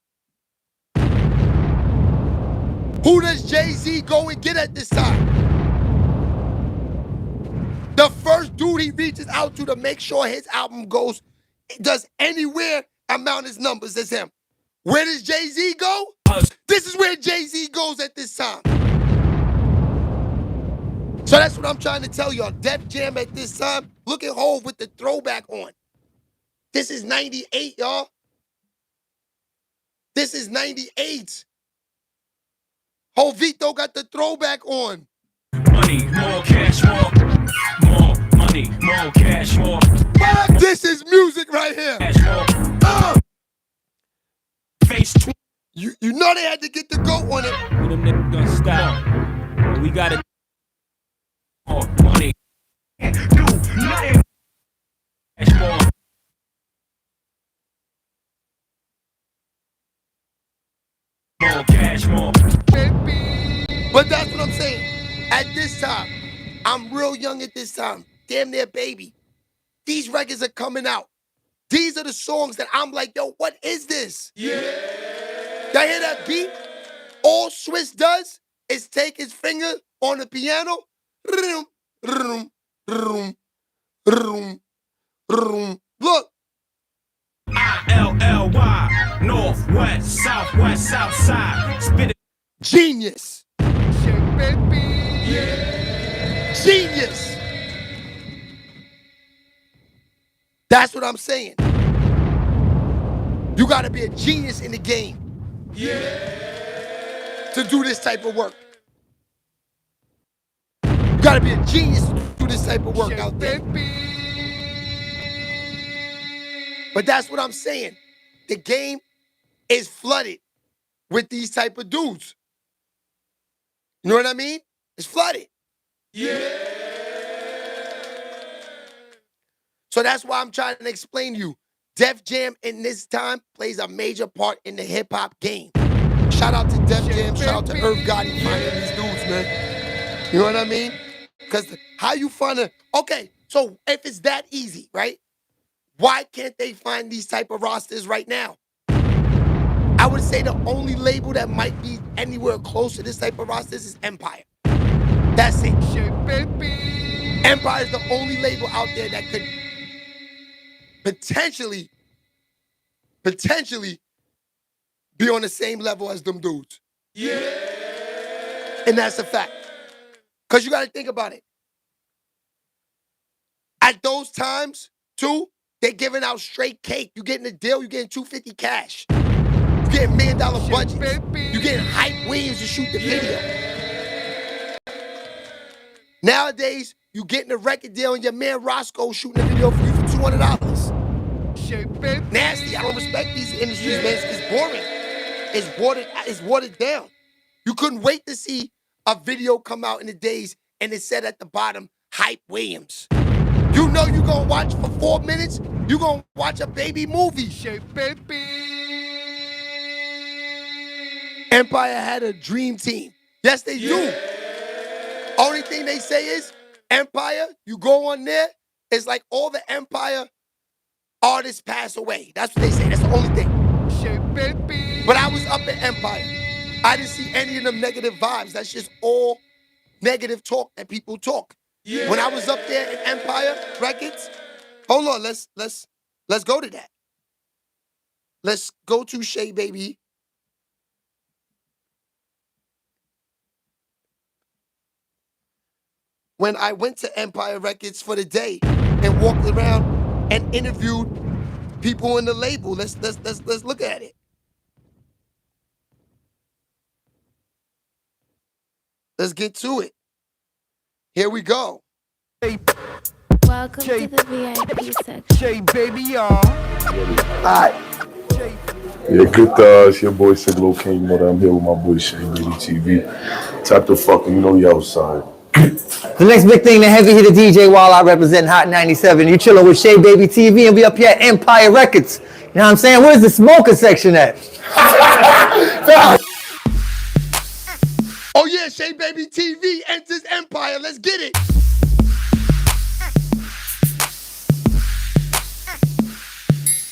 Who does Jay-Z go and get at this time? The first dude he reaches out to make sure his album does anywhere amount his numbers as him. Where does Jay-Z go? This is where Jay-Z goes at this time. So that's what I'm trying to tell y'all. Def Jam at this time, look at Hov with the throwback on. This is 98, y'all. This is 98. Hovito got the throwback on. Money, more cash, more money, more cash, more. This is music right here. Face you know they had to get the GOAT on it. We them niggas gonna stop. We gotta more money. Do nothing. Cash more. More cash, more. But that's what I'm saying. At this time, I'm real young at this time. Damn near baby. These records are coming out. These are the songs that I'm like, yo, what is this? Yeah. Y'all hear that beat? All Swiss does is take his finger on the piano. Look. I-L-L-Y. North, west, southwest, south side. Spit it. Genius. Genius. That's what I'm saying. You gotta be a genius in the game. To do this type of work. You gotta be a genius to do this type of work out there. But that's what I'm saying. The game is flooded with these type of dudes. You know what I mean? It's flooded. So that's why I'm trying to explain to you. Def Jam in this time plays a major part in the hip-hop game. Shout out to Def Jam, shout out to Irv Gotti finding these dudes, man. You know what I mean? Because how you find okay, so if it's that easy, right? Why can't they find these type of rosters right now? I would say the only label that might be anywhere close to this type of rosters is Empire. That's it. Empire is the only label out there that could potentially be on the same level as them dudes. And that's a fact. Because you got to think about it. At those times, too, they're giving out straight cake. You getting a deal, you getting $250 cash. You getting $1 million budgets. You getting Hype Williams to shoot the video. Nowadays, you getting a record deal and your man Roscoe shooting a video for you for $200. Nasty. I don't respect these industries, man. It's boring. It's watered down. You couldn't wait to see a video come out in the days and it said at the bottom, Hype Williams. You know you gonna watch for 4 minutes, you gonna watch a baby movie. Empire had a dream team. Yes, they do. Only thing they say is, Empire, you go on there, it's like all the Empire artists pass away. That's what they say. That's the only thing. But I was up at Empire. I didn't see any of them negative vibes. That's just all negative talk that people talk. When I was up there in Empire Records, hold on, let's go to that. Let's go to Shay Baby. When I went to Empire Records for the day and walked around and interviewed people in the label, let's look at it. Let's get to it. Here we go. Welcome to the VIP section. Baby, y'all. Alright. Yeah, good. It's your boy Siglo King. You know that I'm here with my boy SHEABABYTV. Tap the fucking, you know, we outside. The next big thing, the heavy hitter DJ while I represent Hot 97. You chilling with SHEABABYTV and we up here at Empire Records. You know what I'm saying? Where's the smoker section at? Oh yeah, SHEABABYTV enters Empire. Let's get it.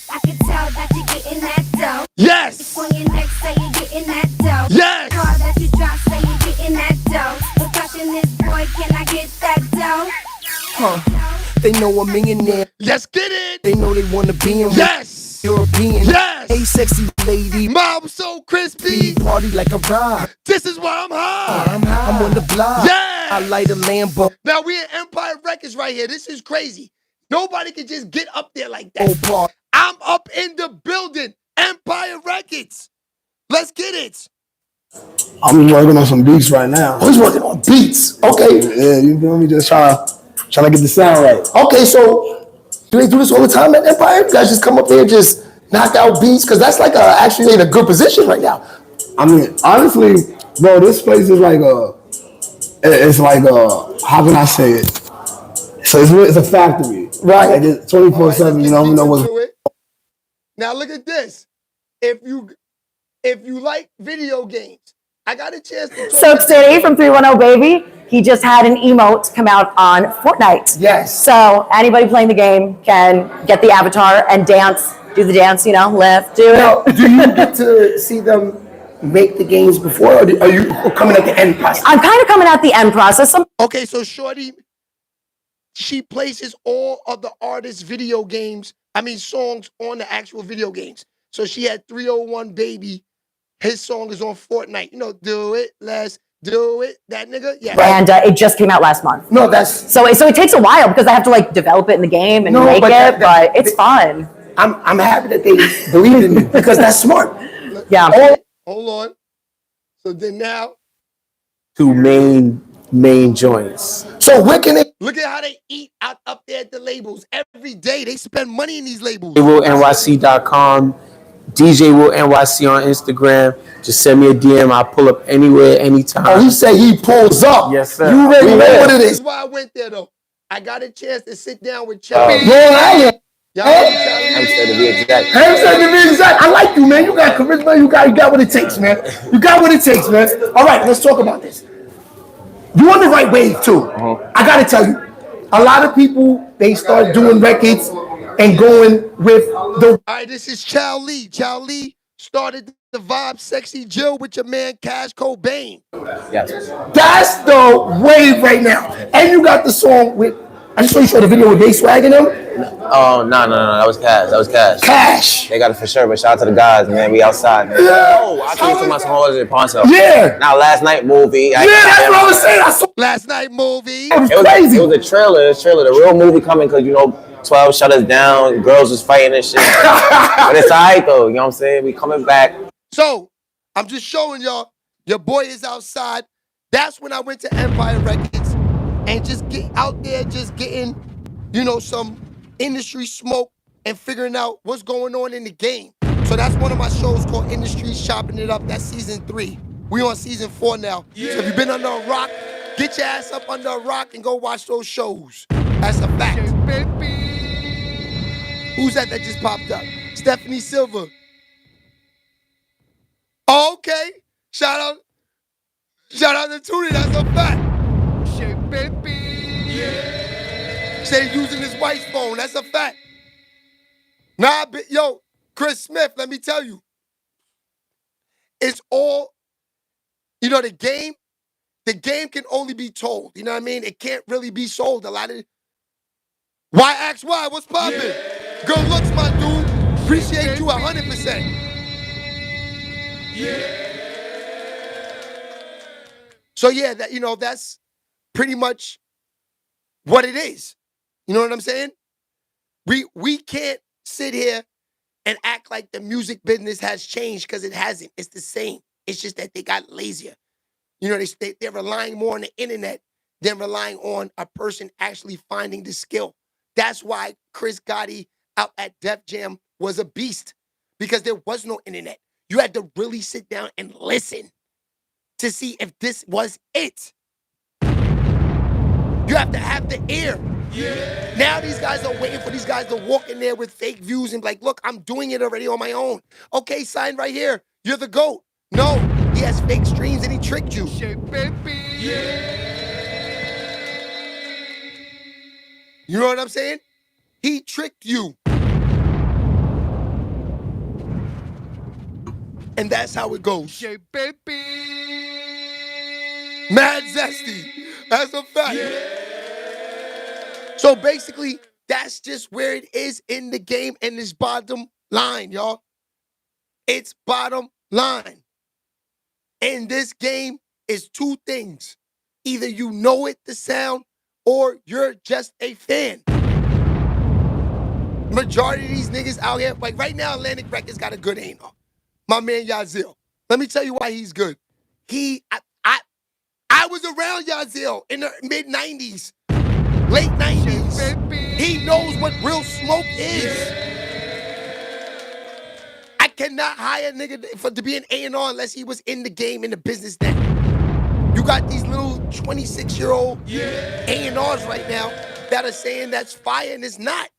I can tell that you're getting that dough. Yes. On your neck, say you're getting that dough. Yes. Car that you drop, say you're getting that dough. But touching this boy, can I get that dough? They know a millionaire. Let's get it. They know they want to be in Yes. European. Yes. Hey, sexy lady. Mom so crispy. Party like a ride. This is why I'm high. I'm on the block. Yeah. I light a Lambo. Now we in Empire Records right here. This is crazy. Nobody can just get up there like that. Oh, Paul. I'm up in the building. Empire Records. Let's get it. I'm working on some beats right now. Who's working on beats? Okay. Yeah, you feel me? Just trying to get the sound right. Okay, so do they do this all the time at Empire? You guys just come up there and just knock out beats? Because that's like actually in a good position right now. I mean, honestly, bro, this place is like how can I say it? So it's a factory. Right. Like it's 24/7, you know what's. Now look at this. If you like video games, I got a chance to talk So today from 310 Baby, he just had an emote come out on Fortnite. Yes. So anybody playing the game can get the avatar and dance, do the dance, lift, do it. Do you get to see them make the games before, or are you coming at the end process? I'm kind of coming at the end process. Okay, so Shorty, she places all of the artists' songs on the actual video games. So she had 301 Baby. His song is on Fortnite. Do it, let's do it. That nigga, yeah. And it just came out last month. No, that's so it takes a while because I have to develop it in the game and make it, but it's fun. I'm happy that they believe in me because that's smart. Yeah. Hold on. So then now, Two main joints. so where can they look at how they eat up there at the labels every day? They spend money in these labels. DJWillNYC.com, DJ Will NYC on Instagram. Just send me a DM. I'll pull up anywhere, anytime. Oh, he said he pulls up. Yes, sir. You already know what it is. This is why I went there though. I got a chance to sit down with Charlie. Y'all I'm said to be exact. I like you, man. You got charisma. You got what it takes, man. You got what it takes, man. All right, let's talk about this. You on the right wave too. I gotta tell you, a lot of people they start doing records and going with the. All right, this is Chow Lee. Chow Lee started the Vibe Sexy Jill with your man Cash Cobain. Yes. That's the wave right now. And you got the song with. I just saw you the video with Day Swag and them. Oh, no. That was Cash. Cash. They got it for sure, but shout out to the guys, man. We outside, man. Yeah. Oh, I came to my song in Ponto. Yeah. Now, Last Night Movie. That's what I was saying. I saw Last Night Movie. It was crazy. It was a trailer. The real movie coming because, 12 shut us down. Girls was fighting and shit. But it's all right, though. You know what I'm saying? We coming back. So, I'm just showing y'all, your boy is outside. That's when I went to Empire Records and just get out there, just getting, some industry smoke and figuring out what's going on in the game. So that's one of my shows called Industry Shopping It Up. That's season 3. We on season 4 now. Yeah. So if you've been under a rock, get your ass up under a rock and go watch those shows. That's a fact. Who's that just popped up? Stephanie Silva. Oh, okay. Shout out to Tootie. That's a fact. Say using his wife's phone. That's a fact. Nah, yo, Chris Smith, let me tell you. It's all, the game can only be told. You know what I mean? It can't really be sold. A lot of Why ask why? What's poppin'? Yeah. Good looks, my dude. Appreciate you 100%. Yeah. So yeah, that's pretty much what it is. You know what I'm saying? We can't sit here and act like the music business has changed because it hasn't. It's the same. It's just that they got lazier. You know, they're relying more on the internet than relying on a person actually finding the skill. That's why Chris Gotti out at Def Jam was a beast, because there was no internet. You had to really sit down and listen to see if this was it. You have to have the ear. Yeah. Now these guys are waiting for these guys to walk in there with fake views and be like, look, I'm doing it already on my own. Okay, sign right here. You're the GOAT. No, he has fake streams and he tricked you. You know what I'm saying? He tricked you. And that's how it goes. Mad zesty. That's a fact. So basically, that's just where it is in the game, and it's bottom line, y'all. It's bottom line. And this game is two things. Either you know it, the sound, or you're just a fan. Majority of these niggas out here, like right now, Atlantic Records got a good A&R. My man Yazil. Let me tell you why he's good. I was around Yazil in the mid-90s, late 90s. He knows what real smoke is. I cannot hire a nigga to be an A&R unless he was in the game, in the business then. You got these little 26-year-old A&Rs right now that are saying that's fire and it's not.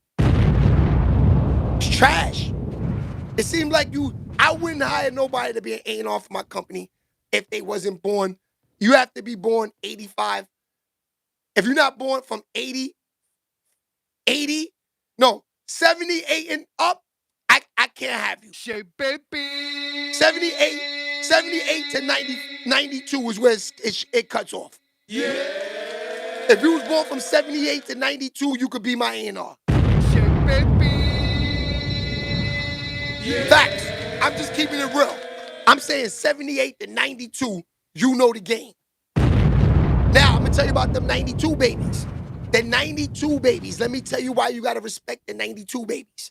It's trash. It seemed like I wouldn't hire nobody to be an A&R for my company if they wasn't born. You have to be born 85. If you're not born from 78 and up, I can't have you. 78 to 92 is where it cuts off. Yeah. If you was born from 78 to 92, you could be my A&R. Facts. I'm just keeping it real. I'm saying 78 to 92, you know the game. Now, I'm going to tell you about them 92 babies. The 92 babies, let me tell you why you got to respect the 92 babies.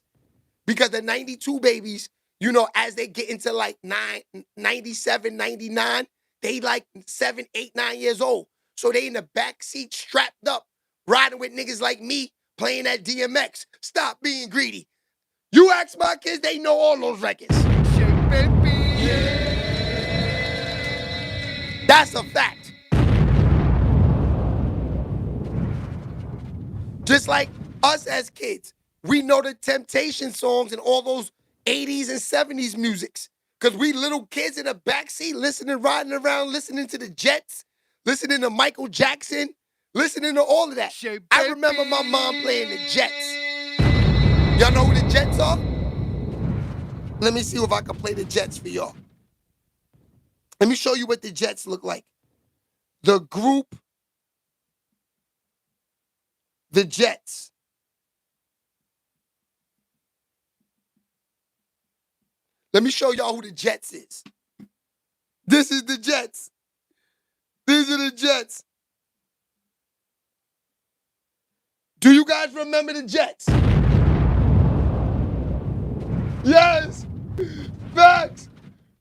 Because the 92 babies, you know, as they get into like 97, 99, they like 7, 8, 9 years old. So they in the back seat strapped up, riding with niggas like me, playing that DMX. Stop being greedy. You ask my kids, they know all those records. That's a fact. Just like us as kids, we know the Temptation songs and all those 80s and 70s musics. Because we little kids in the backseat listening, riding around, listening to the Jets, listening to Michael Jackson, listening to all of that. I remember my mom playing the Jets. Y'all know who the Jets are? Let me see if I can play the Jets for y'all. Let me show you what the Jets look like. The group, the Jets. Let me show y'all who the Jets is. This is the Jets. These are the Jets. Do you guys remember the Jets? Yes. Facts.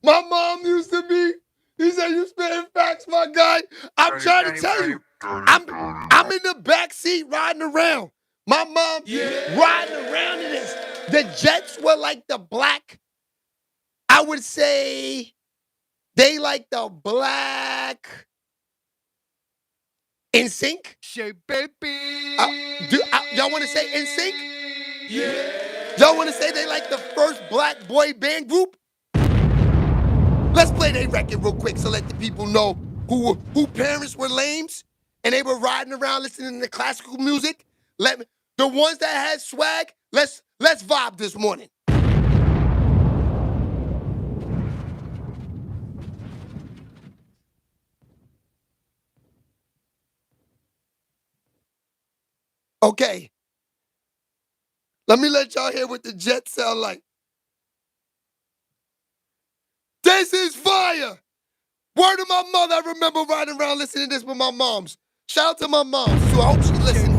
My mom used to be. He said, you spitting facts, my guy. I'm trying to tell you. I'm in the back seat riding around. My mom riding around in this. The Jets were like the black. I would say they like the black NSYNC. Y'all want to say NSYNC? Yeah. Y'all want to say they like the first black boy band group? Let's play their record real quick so let the people know who parents were lames and they were riding around listening to classical music. The ones that had swag, let's vibe this morning. Okay. Let me let y'all hear what the Jets sound like. This is fire. Word of my mother, I remember riding around listening to this with my moms. Shout out to my moms, too. I hope she's listening.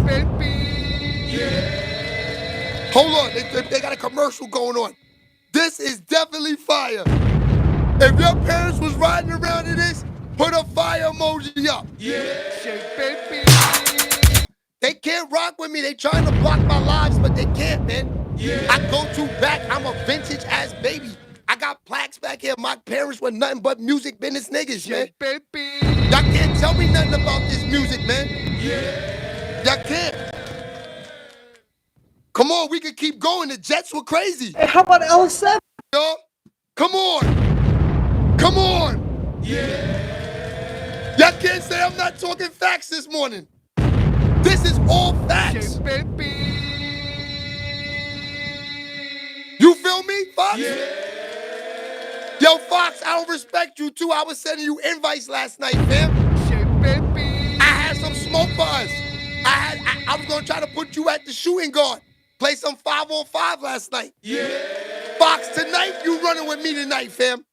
Hold on, they got a commercial going on. This is definitely fire. If your parents was riding around in this, Put a fire emoji up. Shake, baby. They can't rock with me. They trying to block my lives, but they can't, man. I go to back. I'm a vintage ass baby. I got plaques back here. My parents were nothing but music business niggas, man. Y'all can't tell me nothing about this music, man. Y'all can't. Come on, we can keep going. The Jets were crazy. Hey, how about L7? Yo, come on. Come on. Y'all can't say I'm not talking facts this morning. This is all facts. You feel me, Fox? Yo, Fox, I don't respect you too. I was sending you invites last night, fam. I had some smoke for us. I was gonna try to put you at the shooting guard. Play some 5-on-5 last night. Fox, tonight you running with me tonight, fam.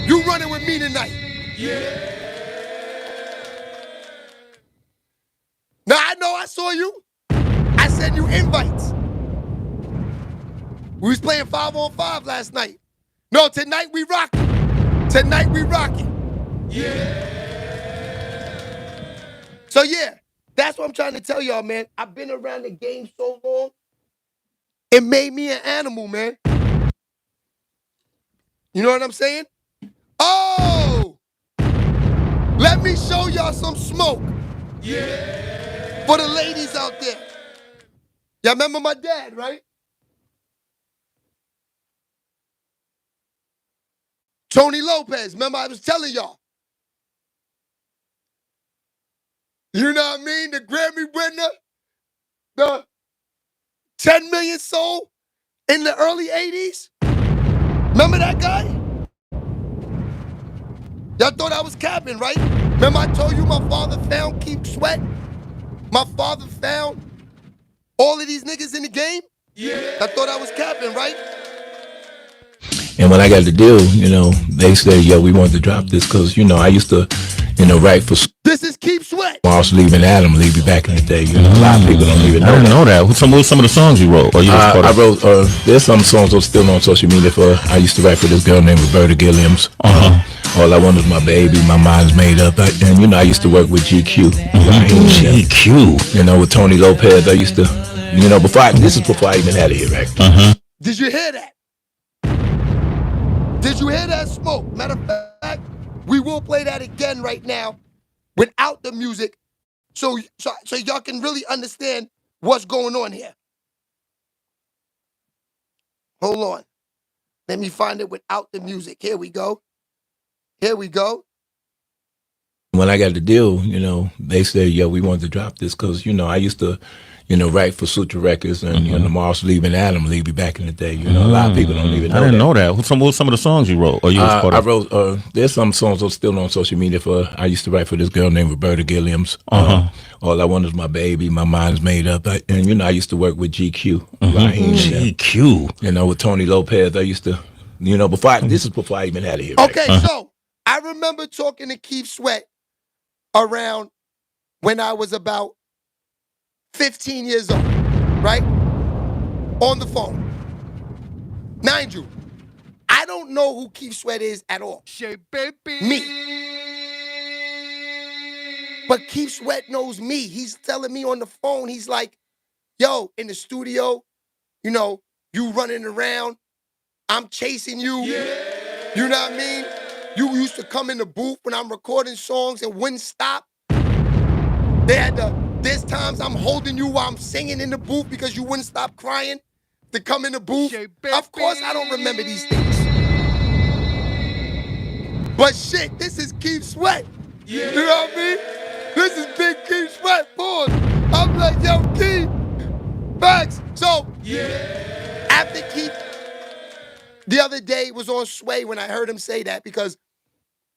You running with me tonight. Now I know I saw you. I sent you invites. We was playing 5-on-5 last night. No, tonight we rocking. Tonight we rocking. So yeah, that's what I'm trying to tell y'all, man. I've been around the game so long, it made me an animal, man. You know what I'm saying? Oh! Let me show y'all some smoke. For the ladies out there. Y'all remember my dad, right? Tony Lopez, remember I was telling y'all. You know what I mean? The Grammy winner, the 10 million sold in the early 80s. Remember that guy? Y'all thought I was capping, right? Remember I told you my father found Keep Sweat? My father found all of these niggas in the game? I thought I was capping, right? And when I got the deal, you know, they said, yo, we wanted to drop this because, you know, I used to, you know, write for... This is Keep Sweat. I was leaving Adam, leave you back in the day. You know, a lot of people don't even know that. I didn't know that. What some of the songs you wrote? Or you I wrote, there's some songs that are still on social media for, I used to write for this girl named Roberta Gilliams. All I Want Is My Baby, My Mind's Made Up. And, you know, I used to work with GQ. GQ. You know, with Tony Lopez, I used to, you know, this is before I even had a hit record. Did you hear that? Did you hear that smoke? Matter of fact, we will play that again right now without the music so y'all can really understand what's going on here. Hold on. Let me find it without the music. Here we go. Here we go. When I got the deal, you know, they said, yo, we wanted to drop this because, you know, I used to, you know, write for Sutra Records and, you know, Mars leaving Adam, leave you back in the day. You know, a lot of people don't even know that. I didn't know that. What some of the songs you wrote? Or you was part of? I wrote, there's some songs that are still on social media for, I used to write for this girl named Roberta Gilliams. All I Want Is My Baby, My Mind's Made Up. And, you know, I used to work with GQ. GQ. You know, with Tony Lopez, I used to, you know, this is before I even had a hit. Okay, so I remember talking to Keith Sweat around when I was about 15 years old, right? On the phone. Mind you, I don't know who Keith Sweat is at all. Me. But Keith Sweat knows me. He's telling me on the phone, he's like, yo, in the studio, you know, you running around, I'm chasing you. You know what I mean? You used to come in the booth when I'm recording songs and wouldn't stop. There's times I'm holding you while I'm singing in the booth because you wouldn't stop crying to come in the booth. Of course I don't remember these things. But shit, this is Keith Sweat. You know what I mean? This is big Keith Sweat, boys. I'm like, yo, Keith, facts. So, after Keith, the other day was on Sway when I heard him say that because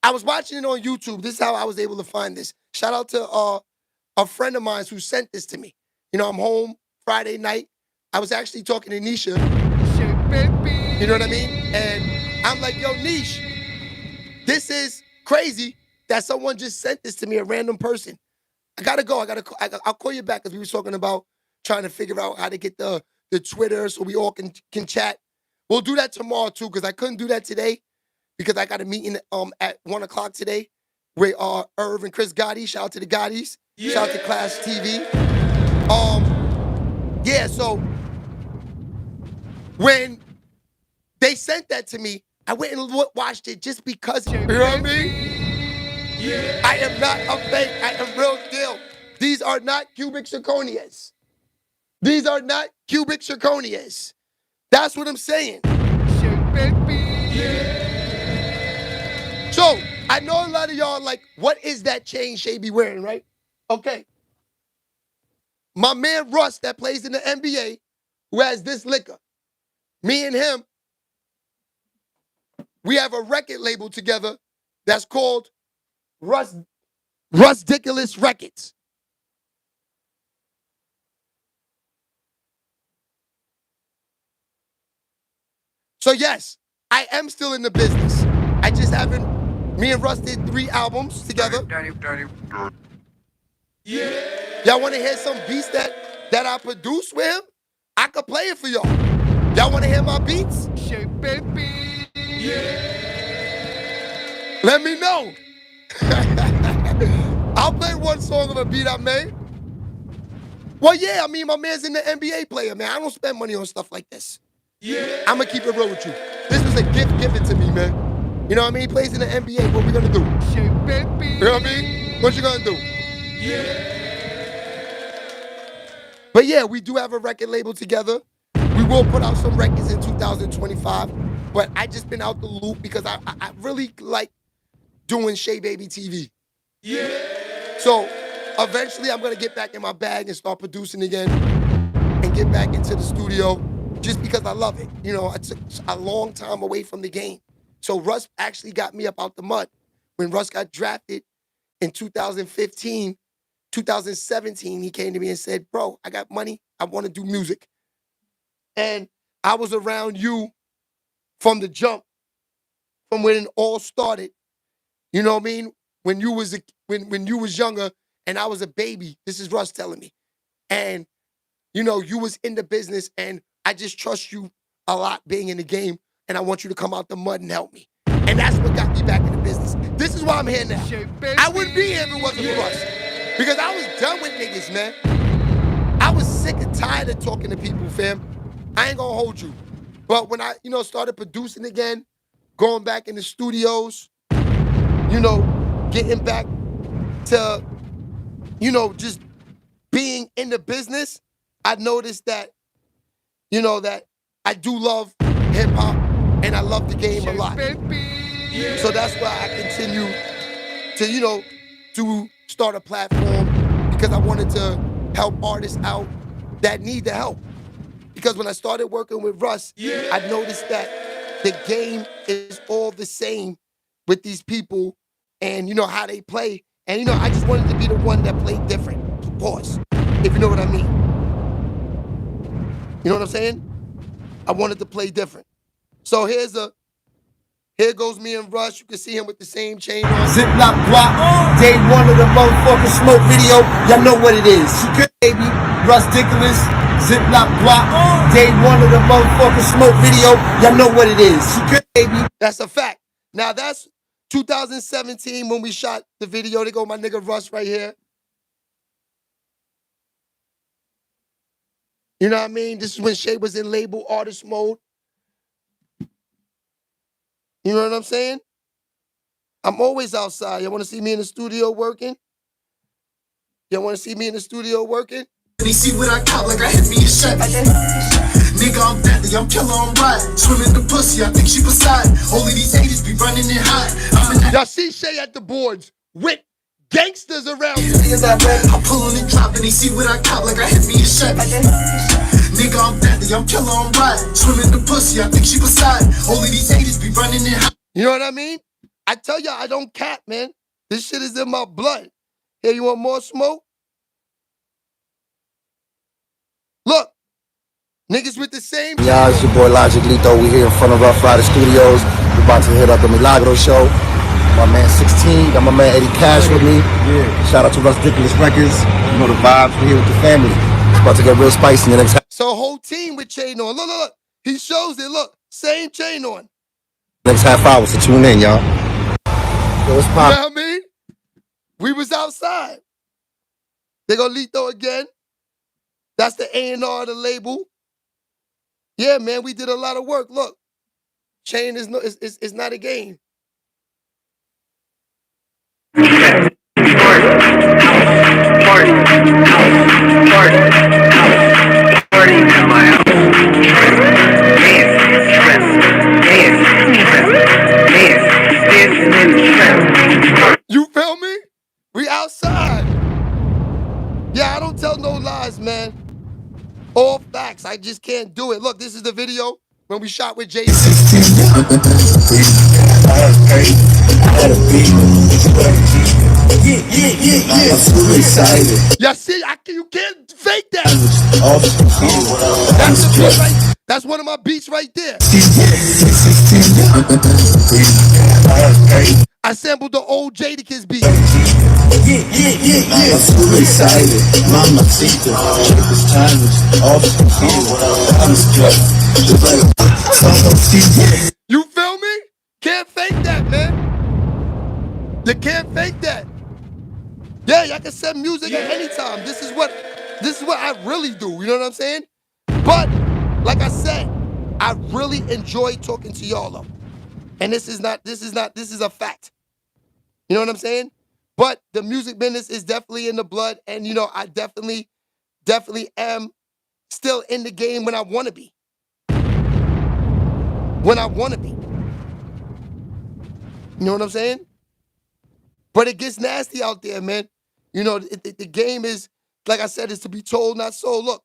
I was watching it on YouTube. This is how I was able to find this. Shout out to a friend of mine who sent this to me. You know, I'm home Friday night. I was actually talking to Nisha. You know what I mean? And I'm like, yo, Nish, this is crazy that someone just sent this to me, a random person. I gotta go. I'll call you back because we were talking about trying to figure out how to get the Twitter so we all can chat. We'll do that tomorrow too because I couldn't do that today because I got a meeting at 1 o'clock today with Irv and Chris Gotti. Shout out to the Gottis. Yeah. Shout out to Class TV. Yeah, so when they sent that to me, I went and watched it just because, you know what I mean? Yeah. I am not a fake, I am real deal. These are not cubic zirconias. These are not cubic zirconias. That's what I'm saying. So, I know a lot of y'all like, what is that chain Shay be wearing, right? Okay. My man Russ that plays in the NBA, who has this liquor, me and him, we have a record label together that's called Russ-Diculous Records. So yes, I am still in the business. I just haven't, me and Russ did 3 albums together. Yeah. Y'all want to hear some beats that I produced with him? I could play it for y'all. Y'all want to hear my beats? Yeah. Let me know. I'll play one song of a beat I made. Well, yeah, I mean, my man's in the NBA player, man. I don't spend money on stuff like this. Yeah. I'm going to keep it real with you. This was a gift given to me, man. You know what I mean? He plays in the NBA. What we going to do? You know what I mean? What you going to do? Yeah. But yeah, we do have a record label together. We will put out some records in 2025. But I just been out the loop because I really like doing SHEABABYTV. Yeah. So eventually I'm going to get back in my bag and start producing again and get back into the studio just because I love it. You know, I took a long time away from the game. So Russ actually got me up out the mud. When Russ got drafted in 2015, 2017, he came to me and said, bro, I got money. I want to do music. And I was around you from the jump, from when it all started. You know what I mean? When you was when you was younger and I was a baby. This is Russ telling me. And, you know, you was in the business and I just trust you a lot being in the game and I want you to come out the mud and help me. And that's what got me back in the business. This is why I'm here now. I wouldn't be here if it wasn't for Russ. Because I was done with niggas, man. I was sick and tired of talking to people, fam. I ain't gonna hold you. But when I, you know, started producing again, going back in the studios, you know, getting back to, you know, just being in the business, I noticed that, you know, that I do love hip hop and I love the game a lot. So that's why I continue to, you know, to start a platform because I wanted to help artists out that need the help. Because when I started working with Russ, I noticed that the game is all the same with these people and, you know, how they play. And, you know, I just wanted to be the one that played different. Pause. If you know what I mean. You know what I'm saying? I wanted to play different. So here goes me and Russ. You can see him with the same chain on. Ziploc block, day one of the motherfucking smoke video. Y'all know what it is. You good, baby? Russ-Diculous, Ziploc block, day one of the motherfucking smoke video. Y'all know what it is. You good, baby? That's a fact. Now that's 2017 when we shot the video. They go my nigga Russ right here. You know what I mean? This is when Shay was in label artist mode. You know what I'm saying? I'm always outside. You want to see me in the studio working? You want to see me in the studio working? And he see what I caught like I hit me a shot. Nigga, I'm deadly, I'm killer, I'm right. Swimming the pussy, I think she beside. Only these haters be running it hot. Y'all see Shay at the boards with gangsters around me. I pull on and drop and he see what I caught like I hit me a shot. Nigga, I'm deadly, I'm killer, I'm right. Swimming the pussy, I think she beside. Only these haters be running it hot. You know what I mean? I tell y'all, I don't cap, man. This shit is in my blood. Hey, you want more smoke? Look, niggas with the same. Yeah, it's your boy Logic Lito. We here in front of Rough Rider Studios. We about to hit up the Milagro show. My man 16, got my man Eddie Cash with me. Yeah. Shout out to Russ-Diculous Records. You know the vibes. We're here with the family. It's about to get real spicy in the next. So whole team with chain on. Look, look, look. He shows it. Look, same chain on. Next half hour, so tune in, y'all. Yo, what's You know poppin'? what I mean? We was outside. They go Lito again. That's the A&R of the label. Yeah, man, we did a lot of work. Look, Chain is it's not a game. You feel me? We outside. Yeah, I don't tell no lies, man. All facts. I just can't do it. Look, this is the video when we shot with Jay-Z. Yeah, see, you can't fake that. That's the beat right. That's one of my beats right there. I sampled the old Jadakiss beat. You feel me? Can't fake that, man. You can't fake that. Yeah, y'all can send music at any time. This is what I really do. You know what I'm saying? But like I said, I really enjoy talking to y'all though. And this is a fact. You know what I'm saying? But the music business is definitely in the blood. And, you know, I definitely am still in the game when I want to be. When I want to be. You know what I'm saying? But it gets nasty out there, man. You know, the game is, like I said, is to be told, not sold. Look,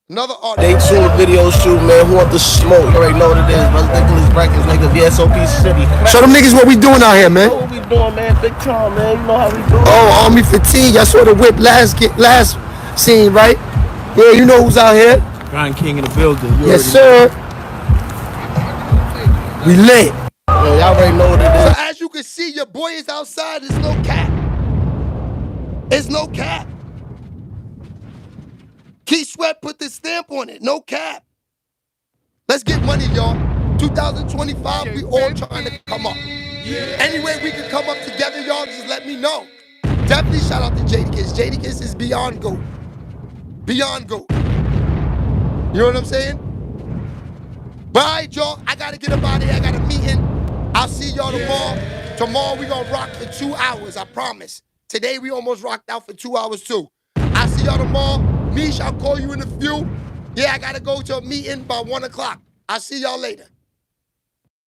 another artist. They tuned video shoot, man. Who want the smoke? You already know what it is. Ridiculous Records, nigga. VSOP City. Show them niggas what we doing out here, man. What we doing, man? Big time, man. You know how we doing. Oh, Army fatigue. I saw the whip last scene, right? Yeah, you know who's out here. Grind King in the building. Yes, sir. We lit. Yeah, y'all already know what it is. So as you can see, your boy is outside. There's no cap. It's no cap. Keith Sweat put the stamp on it. No cap. Let's get money, y'all. 2025, we all trying to come up. Any way we can come up together, y'all, just let me know. Definitely shout out to Jadakiss. Jadakiss is beyond GOAT. Beyond GOAT. You know what I'm saying? But all right, y'all, I got to get up out of here. I got a meeting. I'll see y'all tomorrow. Tomorrow we going to rock for 2 hours, I promise. Today we almost rocked out for 2 hours too. I'll see y'all tomorrow. Mish, I'll call you in a few. Yeah, I got to go to a meeting by 1 o'clock. I'll see y'all later.